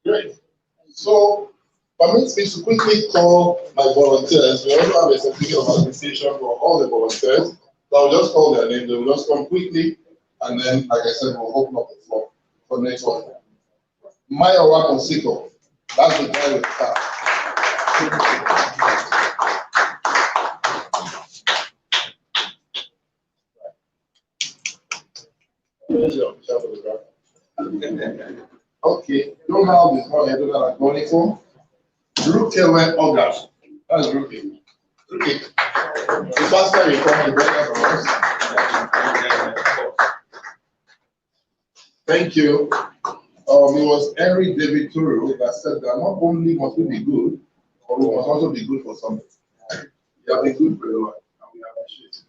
Great. So, permit me to quickly call my volunteers. We also have a certificate of administration for all the volunteers. So I'll just call their name. They will just come quickly, and then, like I said, we'll open up the floor for network. Maya Wakonsiko, that's the guy with the car. Okay, don't have this one, I don't have a conical. Rukewe Ogas. That's Ruke. Ruke. The faster you come, the better for us. Thank you. It was Henry David Thoreau that said that not only must we be good, but we must also be good for something. You have been good for a lot, and we appreciate it.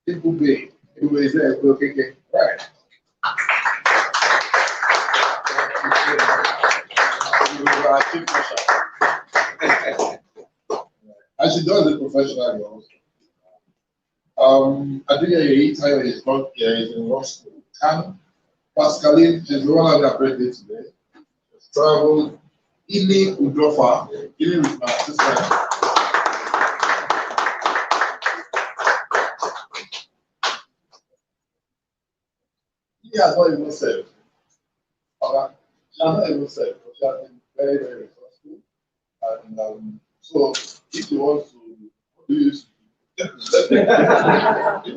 People be, everybody says, okay, right. And she does it professionally also. I think Tayo is not here, he's in law school. And Pascaline, she's the one that had birthday today. She's traveled. Ili Udofa, Ili with my assistant. He has not even said. Okay. She has not even said, but she has been very, very resourceful. And so, if you want to use, if you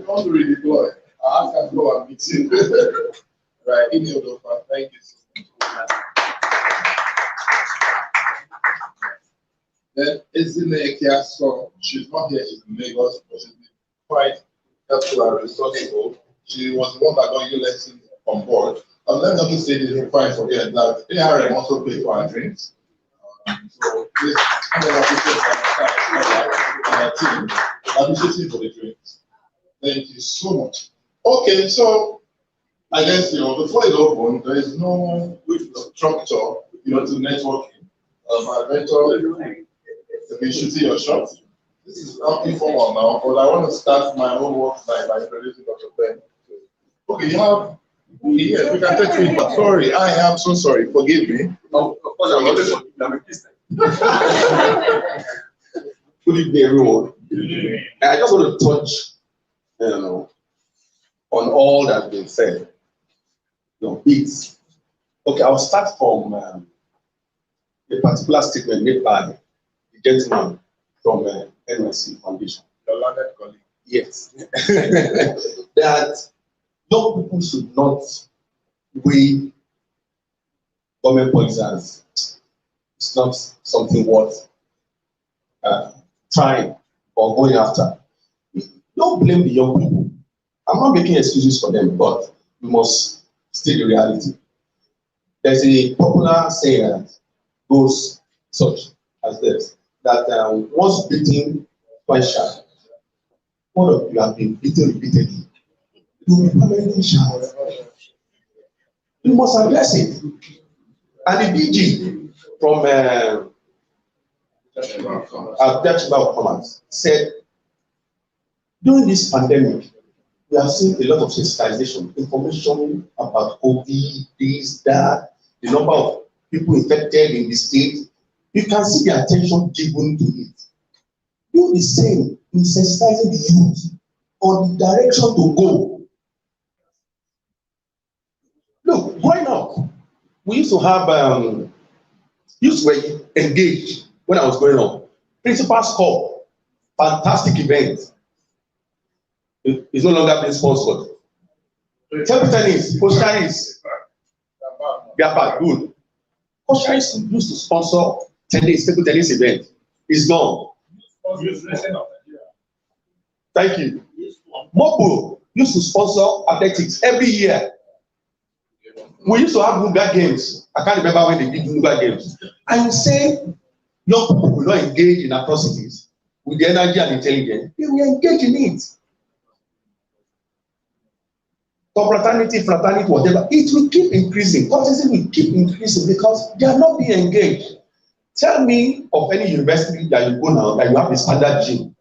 want to redeploy, I can go and meet you. Right, in your offer. Thank you so much. Then Ezine Ekiaso, she's not here, she's in Lagos, but she's been quite helpful and resourceful. She was the one that got you lessons on board. And let me just say this before I forget that ARM also paid for our drinks. So please, I'm going to appreciate our team. Appreciating for the drinks. Thank you so much. Okay, so I guess before it opened, there is no structure, to networking. Adventure, to be shooting your shot. This is not informal now, but I want to start my own work tonight by introducing Dr. Ben. Okay, you have. Yes, we can take feedback. Sorry, I am so sorry. Forgive me. No, of course, I'm a Christian. Good evening, everyone. I just want to touch on all that's been said. It's okay. I'll start from a particular statement made by the gentleman from NYC Foundation. Your learned colleague. Yes, that young people should not weigh government policy as it's not something worth trying or going after. Don't blame the young people. I'm not making excuses for them, but we must state the reality. There's a popular saying that goes such as this, that once beaten, twice shy. One of you have been beaten repeatedly. You will be permanently shy. You must address it. And the DG from Abuja Chamber of Commerce said, during this pandemic, we have seen a lot of sensitization, information about COVID, this, that, the number of people infected in the state. You can see the attention given to it. Do the same in sensitizing the youth on the direction to go. Look, growing up, we used to have, used to engage when I was growing up. Principal's Cup, fantastic event. It's no longer being sponsored. Table tennis, Coach Harris, they are back, good. Coach Harris used to sponsor tennis, table tennis event. It's gone. Thank you. Mopo used to sponsor athletics every year. We used to have Nuga games. I can't remember when they did Nuga games. And you say young people will not engage in atrocities with the energy and intelligence. They will engage in it. Confraternity, fraternity, whatever, it will keep increasing. Cultism will keep increasing because they are not being engaged. Tell me of any university that you go now that you have a standard gym.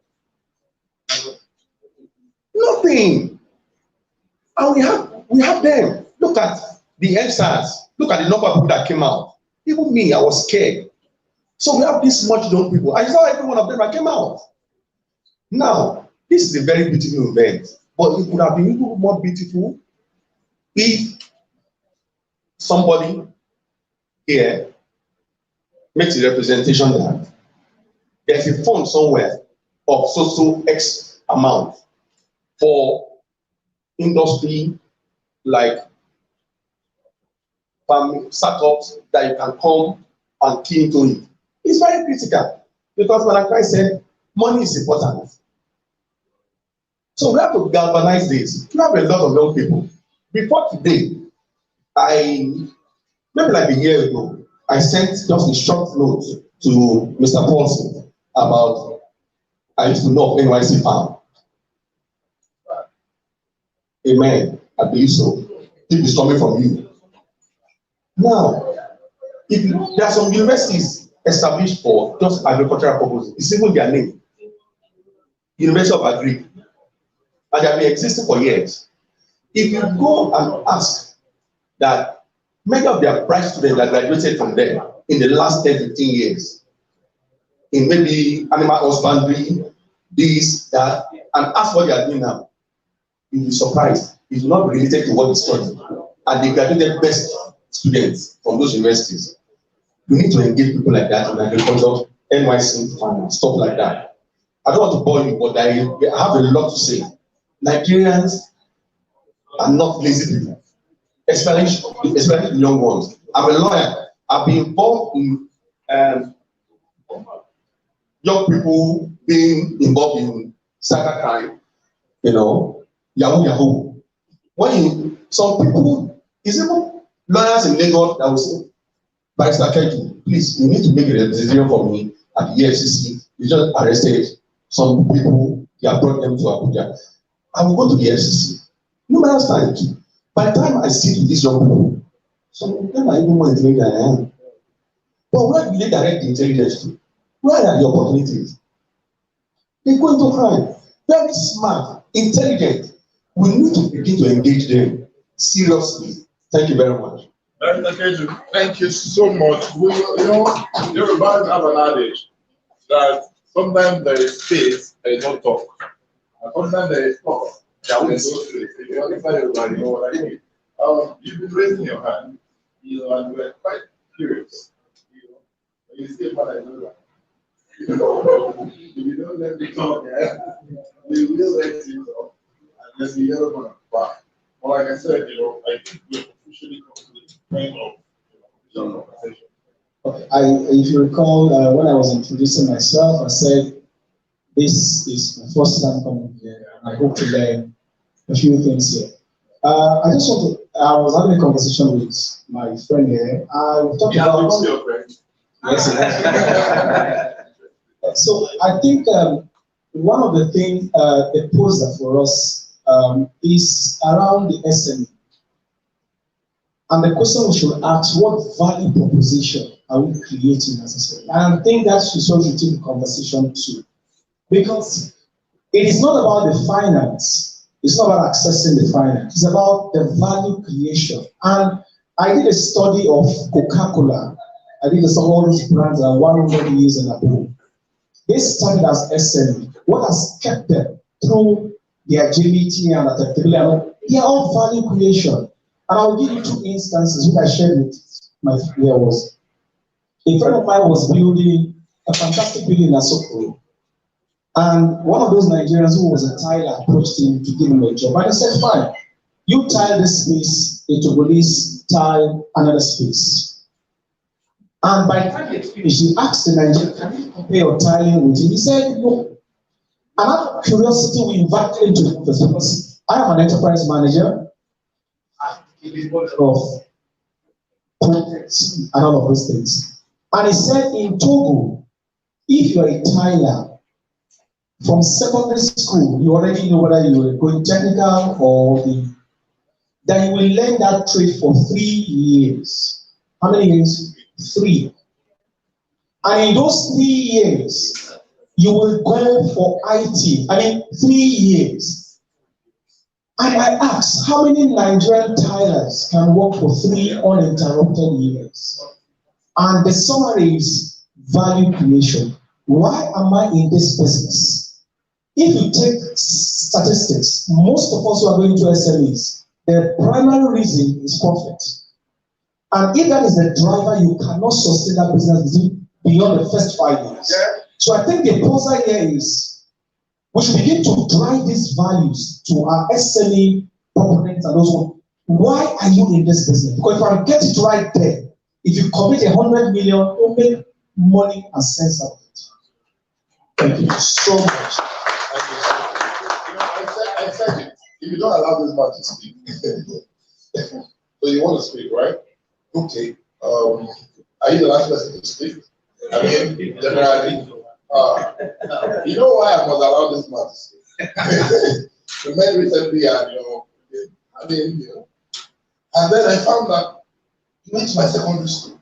Nothing. And we have them. Look at the EndSARS. Look at the number of people that came out. Even me, I was scared. So we have this much young people. I saw every one of them that came out. Now, this is a very beautiful event, but it would have been even more beautiful if somebody here makes a representation that there's a fund somewhere of so X amount for industry like startups that you can come and key into it. It's very critical because when I said money is important. So we have to galvanize this. We have a lot of young people. Before today, maybe like a year ago, I sent just a short note to Mr. Paulson about I used to know of NYC Farm. Amen. I believe so. It is coming from you. Now, there are some universities established for just agricultural purposes. It's even their name. University of Agri. And they have been existing for years. If you go and ask that many of their bright students that graduated from there in the last 10, 15 years, in maybe animal husbandry, this, that, and ask what they are doing now, you'll be surprised. It will not be related to what they study. And they graduated best students from those universities. We need to engage people like that in agriculture, NYC, and stuff like that. I don't want to bore you, but I have a lot to say. Nigerians are not lazy people, especially the young ones. I'm a lawyer. I've been involved in young people being involved in cybercrime, Yahoo. Some people, it's even lawyers in Lagos that will say, Barrister Keju, please, you need to make a decision for me at the EFCC. You just arrested some people, you have brought them to Abuja. I will go to the EFCC. No matter stand. By the time I sit with these young people, some of them are even more intelligent than I am. But where do they direct the intelligence to? Where are the opportunities? They go into crime. Very smart, intelligent. We need to begin to engage them seriously. Thank you very much. Thank you so much. Yorubas have an adage that sometimes there is space, there is no talk. And sometimes there is talk, That was so true. You understand everybody, you know what I mean? You've been raising your hand, and we're quite curious. When you see a man like that, if you don't let me talk, we will let you talk, unless we ever gonna back. But like I said, I think we've officially come to the frame of the conversation. Okay. If you recall, when I was introducing myself, I said, this is my first time coming here, and I hope to learn a few things here. I was having a conversation with my friend here. I talked about. Your friend. Yes. So I think one of the things, the poster for us is around the SME. And the question we should ask, what value proposition are we creating as a SME? And I think that should sort of take the conversation too. Because it is not about the finance. It's not about accessing the finance. It's about the value creation. And I did a study of Coca-Cola. I did a study of all these brands that are 100 years and above. They started as SME. What has kept them through the agility and adaptability? They are all value creation. And I'll give you two instances which I shared with my friend. Was a friend of mine was building a fantastic building in Asoko. And one of those Nigerians who was a tiler approached him to give him a job. And he said, fine, you tile this space, it will release tile another space. And by the time he finished, he asked the Nigerian, can you compare your tiling with him? He said, no. And out of curiosity, we invited him to the office because I am an enterprise manager of projects and all of those things. And he said, in Togo, if you're a tiler, from secondary school, you already know whether you are going technical or then you will learn that trade for 3 years. How many years? 3. And in those 3 years, you will go for IT. 3 years. And I asked, how many Nigerian tilers can work for 3 uninterrupted years? And the summary is value creation. Why am I in this business? If you take statistics, most of us who are going to SMEs, the primary reason is profit. And if that is the driver, you cannot sustain that business beyond the first 5 years. Yeah. So I think the puzzle here is we should begin to drive these values to our SME proponents and those who, why are you in this business? Because if I get it right there, if you commit 100 million, you'll make money and sense out of it. Thank you so much. I said it. If you don't allow this man to speak, so you want to speak, right? Okay. Are you the last person to speak? Generally, you know why I must allow this man to speak? We met recently, and and then I found that he went to my secondary school.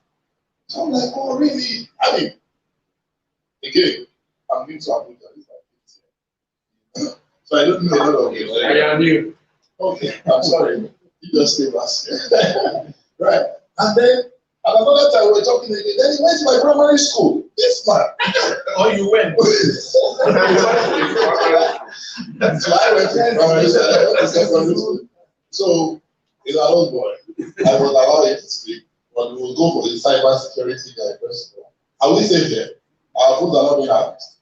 So I'm like, oh, really? Again, I'm new to Abuja. So I don't know a lot of you. I am new. Okay, I'm sorry. You just stay last. Right. And then another time we were talking again. Then he went to my primary school. This man. Oh, you went. So I went to secondary school. So he's an old boy. I will allow him to speak, but we will go for the cyber security guy first of all. I will say here, our foods are not being harvested.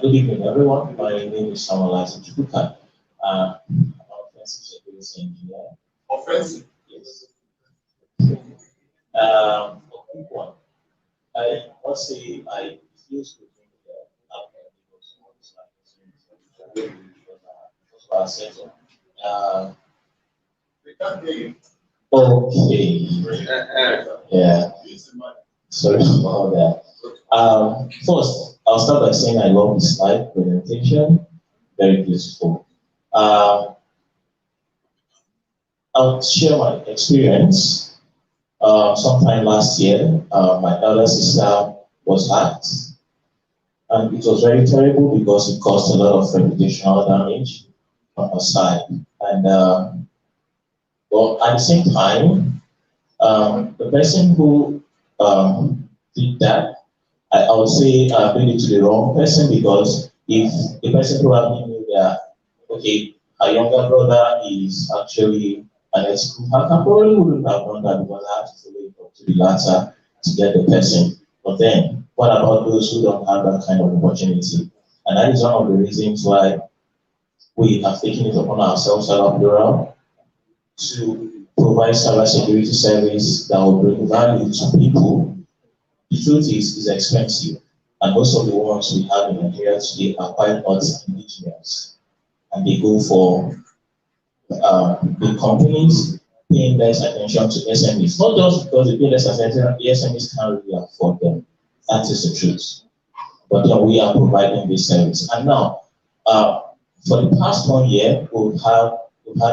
Good evening, everyone. My name is Samuel Chukwuka. I'm an offensive security engineer. Offensive? Yes. A quick one. I must say I refuse to think that we can't hear you. Okay. Yeah. Sorry about that. First, I'll start by saying I love the slide presentation. Very beautiful. I'll share my experience. Sometime last year, my elder sister was hacked. And it was very terrible because it caused a lot of reputational damage on her side. And well, at the same time, the person who did that, I would say bring it to the wrong person, because if the person probably knew that, okay, a younger brother is actually an ethical hacker, probably wouldn't have done that, because I have to follow it up to the latter to get the person. But then, what about those who don't have that kind of opportunity? And that is one of the reasons why we have taken it upon ourselves at Plural to provide cybersecurity service that will bring value to people. The truth is, it's expensive. And most of the ones we have in Nigeria today are quite not indigenous. And they go for big companies paying less attention to SMEs. Not just because they pay less attention, the SMEs can't really afford them. That is the truth. But then we are providing this service. And now, for the past 1 year, we've had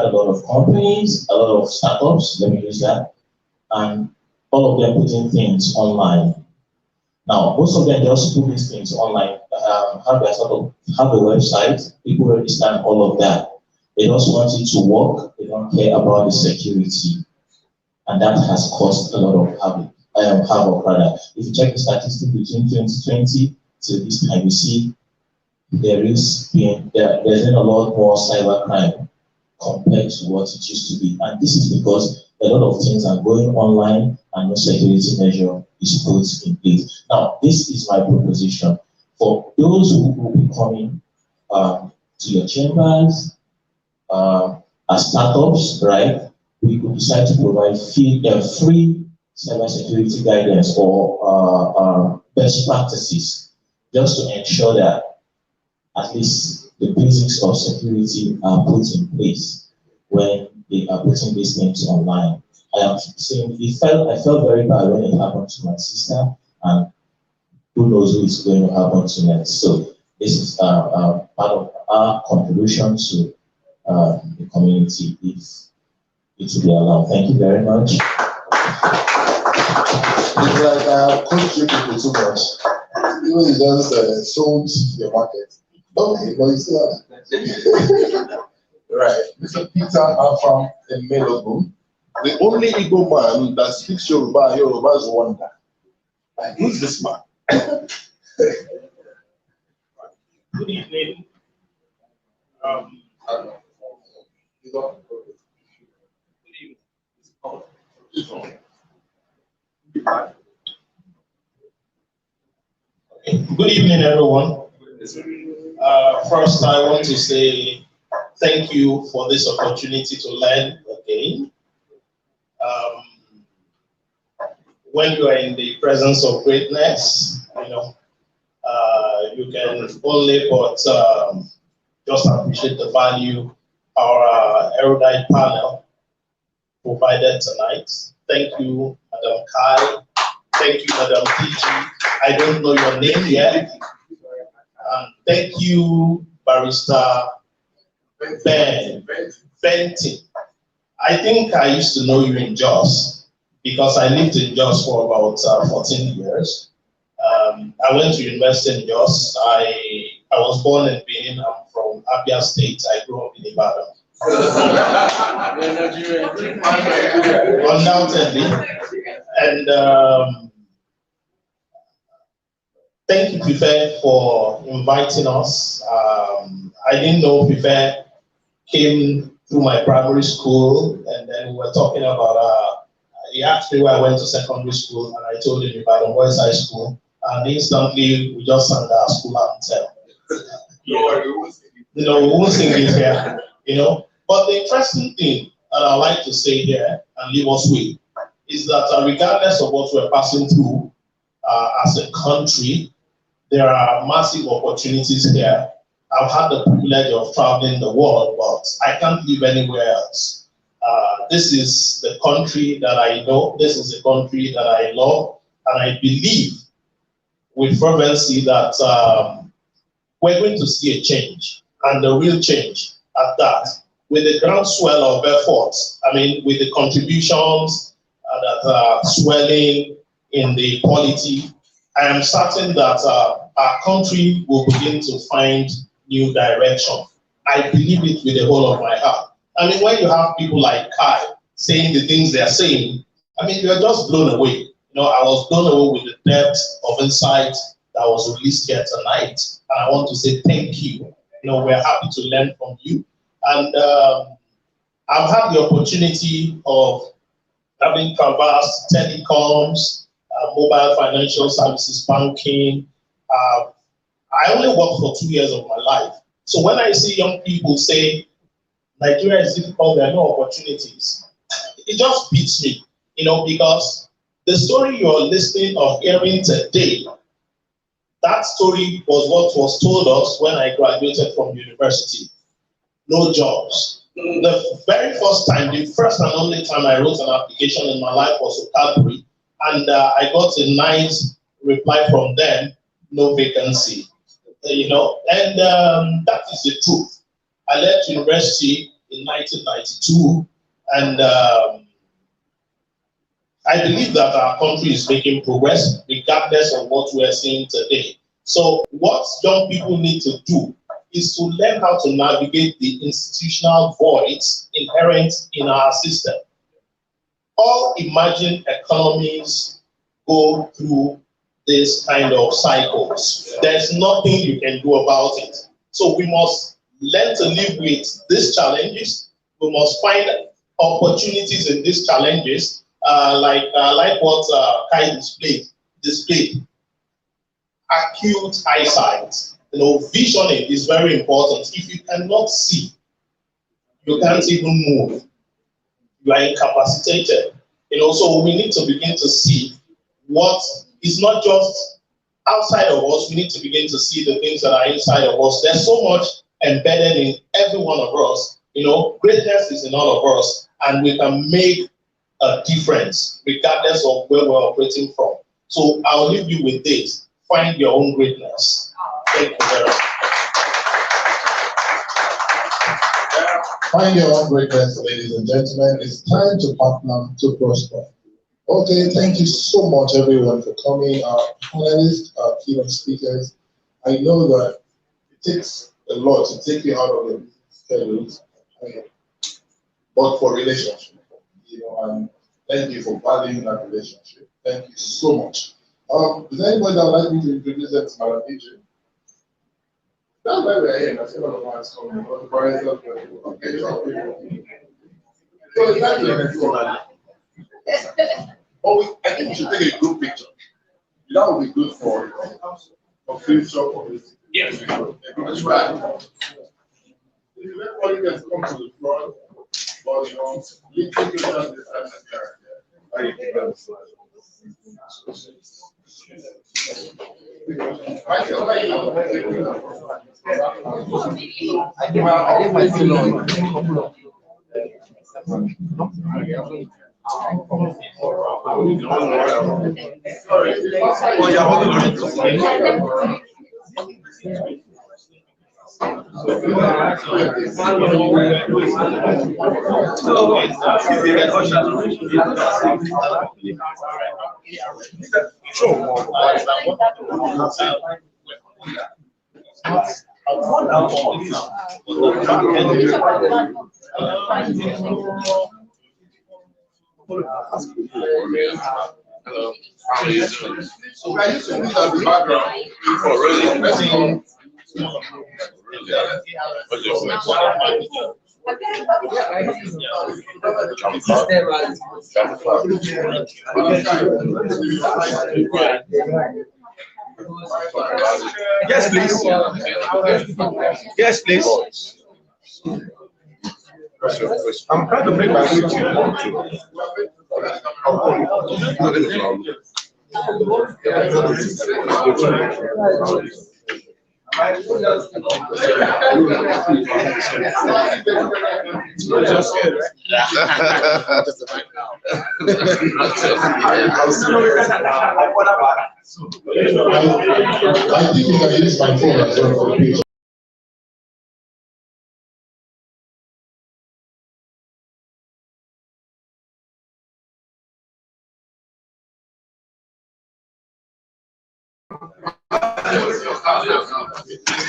a lot of companies, a lot of startups, let me use that, and all of them putting things online. Now, most of them just put these things online, have a website, people register and all of that. They just want it to work, they don't care about the security. And that has caused a lot of havoc rather. If you check the statistics between 2020 to this time, you see there's been a lot more cybercrime compared to what it used to be. And this is because a lot of things are going online and no security measure is put in place. Now, this is my proposition. For those who will be coming to your chambers as startups, right? We could decide to provide free cybersecurity guidance or best practices, just to ensure that at least the basics of security are put in place when they are putting these things online. I am saying I felt very bad when it happened to my sister, and who knows who is going to happen to next. So this is part of our contribution to the community, if it will be allowed. Thank you very much. It's like coach you people too much. Even you just sold your market. Okay, but you still have right. Mr. Peter Afam in Melobu, the only Igbo man that speaks Yoruba, Yoruba is wonder. Like, who's this man? Good evening. Good evening, everyone. First, I want to say thank you for this opportunity to learn again. When you are in the presence of greatness, you can only but just appreciate the value our erudite panel provided tonight. Thank you, Madam Kai. Thank you, Madam TG. I don't know your name yet. Thank you, Barrister Benton. I think I used to know you in Jos because I lived in Jos for about 14 years. I went to university in Jos. I was born in Benin. I'm from Abia State. I grew up in Ibadan. Undoubtedly. And thank you, Fife, for inviting us. I didn't know Fife came through my primary school, and then we were talking about, he asked me where I went to secondary school, and I told him about Boys High School, and instantly we just sang our school anthem. We won't sing it here, But the interesting thing that I like to say here and leave us with is that regardless of what we're passing through as a country, there are massive opportunities here. I've had the privilege of traveling the world, but I can't live anywhere else. This is the country that I know. This is the country that I love. And I believe with fervency that we're going to see a change, and the real change at that, with the groundswell of efforts, with the contributions that are swelling in the polity, I am certain that our country will begin to find new direction. I believe it with the whole of my heart. When you have people like Kai saying the things they're saying, you're just blown away. I was blown away with the depth of insight that was released here tonight. And I want to say thank you. We're happy to learn from you. And I've had the opportunity of having traversed telecoms, mobile financial services, banking. I only worked for 2 years of my life. So when I see young people say, Nigeria is difficult, there are no opportunities, it just beats me, because the story you're listening or hearing today, that story was what was told us when I graduated from university. No jobs. The very first time, the first and only time I wrote an application in my life was to Cadbury, and I got a nice reply from them, no vacancy. And that is the truth. I left university in 1992, and I believe that our country is making progress regardless of what we are seeing today. So what young people need to do is to learn how to navigate the institutional voids inherent in our system. All emerging economies go through this kind of cycles. There's nothing you can do about it. So we must learn to live with these challenges. We must find opportunities in these challenges, like what Kai displayed. Acute eyesight. Visioning is very important. If you cannot see, you can't even move. You are incapacitated. So we need to begin to see what is not just outside of us. We need to begin to see the things that are inside of us. There's so much embedded in every one of us. Greatness is in all of us, and we can make a difference regardless of where we're operating from. So I'll leave you with this. Find your own greatness. Thank you very much. Find your own greatness, ladies and gentlemen. It's time to partner to prosper. Okay, thank you so much, everyone, for coming. Our panelists, our keynote speakers. I know that it takes a lot to take you out of your schedules, but for relationship, and thank you for valuing that relationship. Thank you so much. Is there anybody that would like me to introduce them to Madam AJ? That's why we're here. I see a lot of ones coming. Okay, so I think we should take a group picture. That would be good for future publicity. Yes. That's right. Everybody can come to the front, but you take yourself this Hello. How are you doing? So we are using this as the background. Oh, really? What's your Yes, please. Yes, please. I'm trying to make my way to you. I think you can use my phone as well for the picture.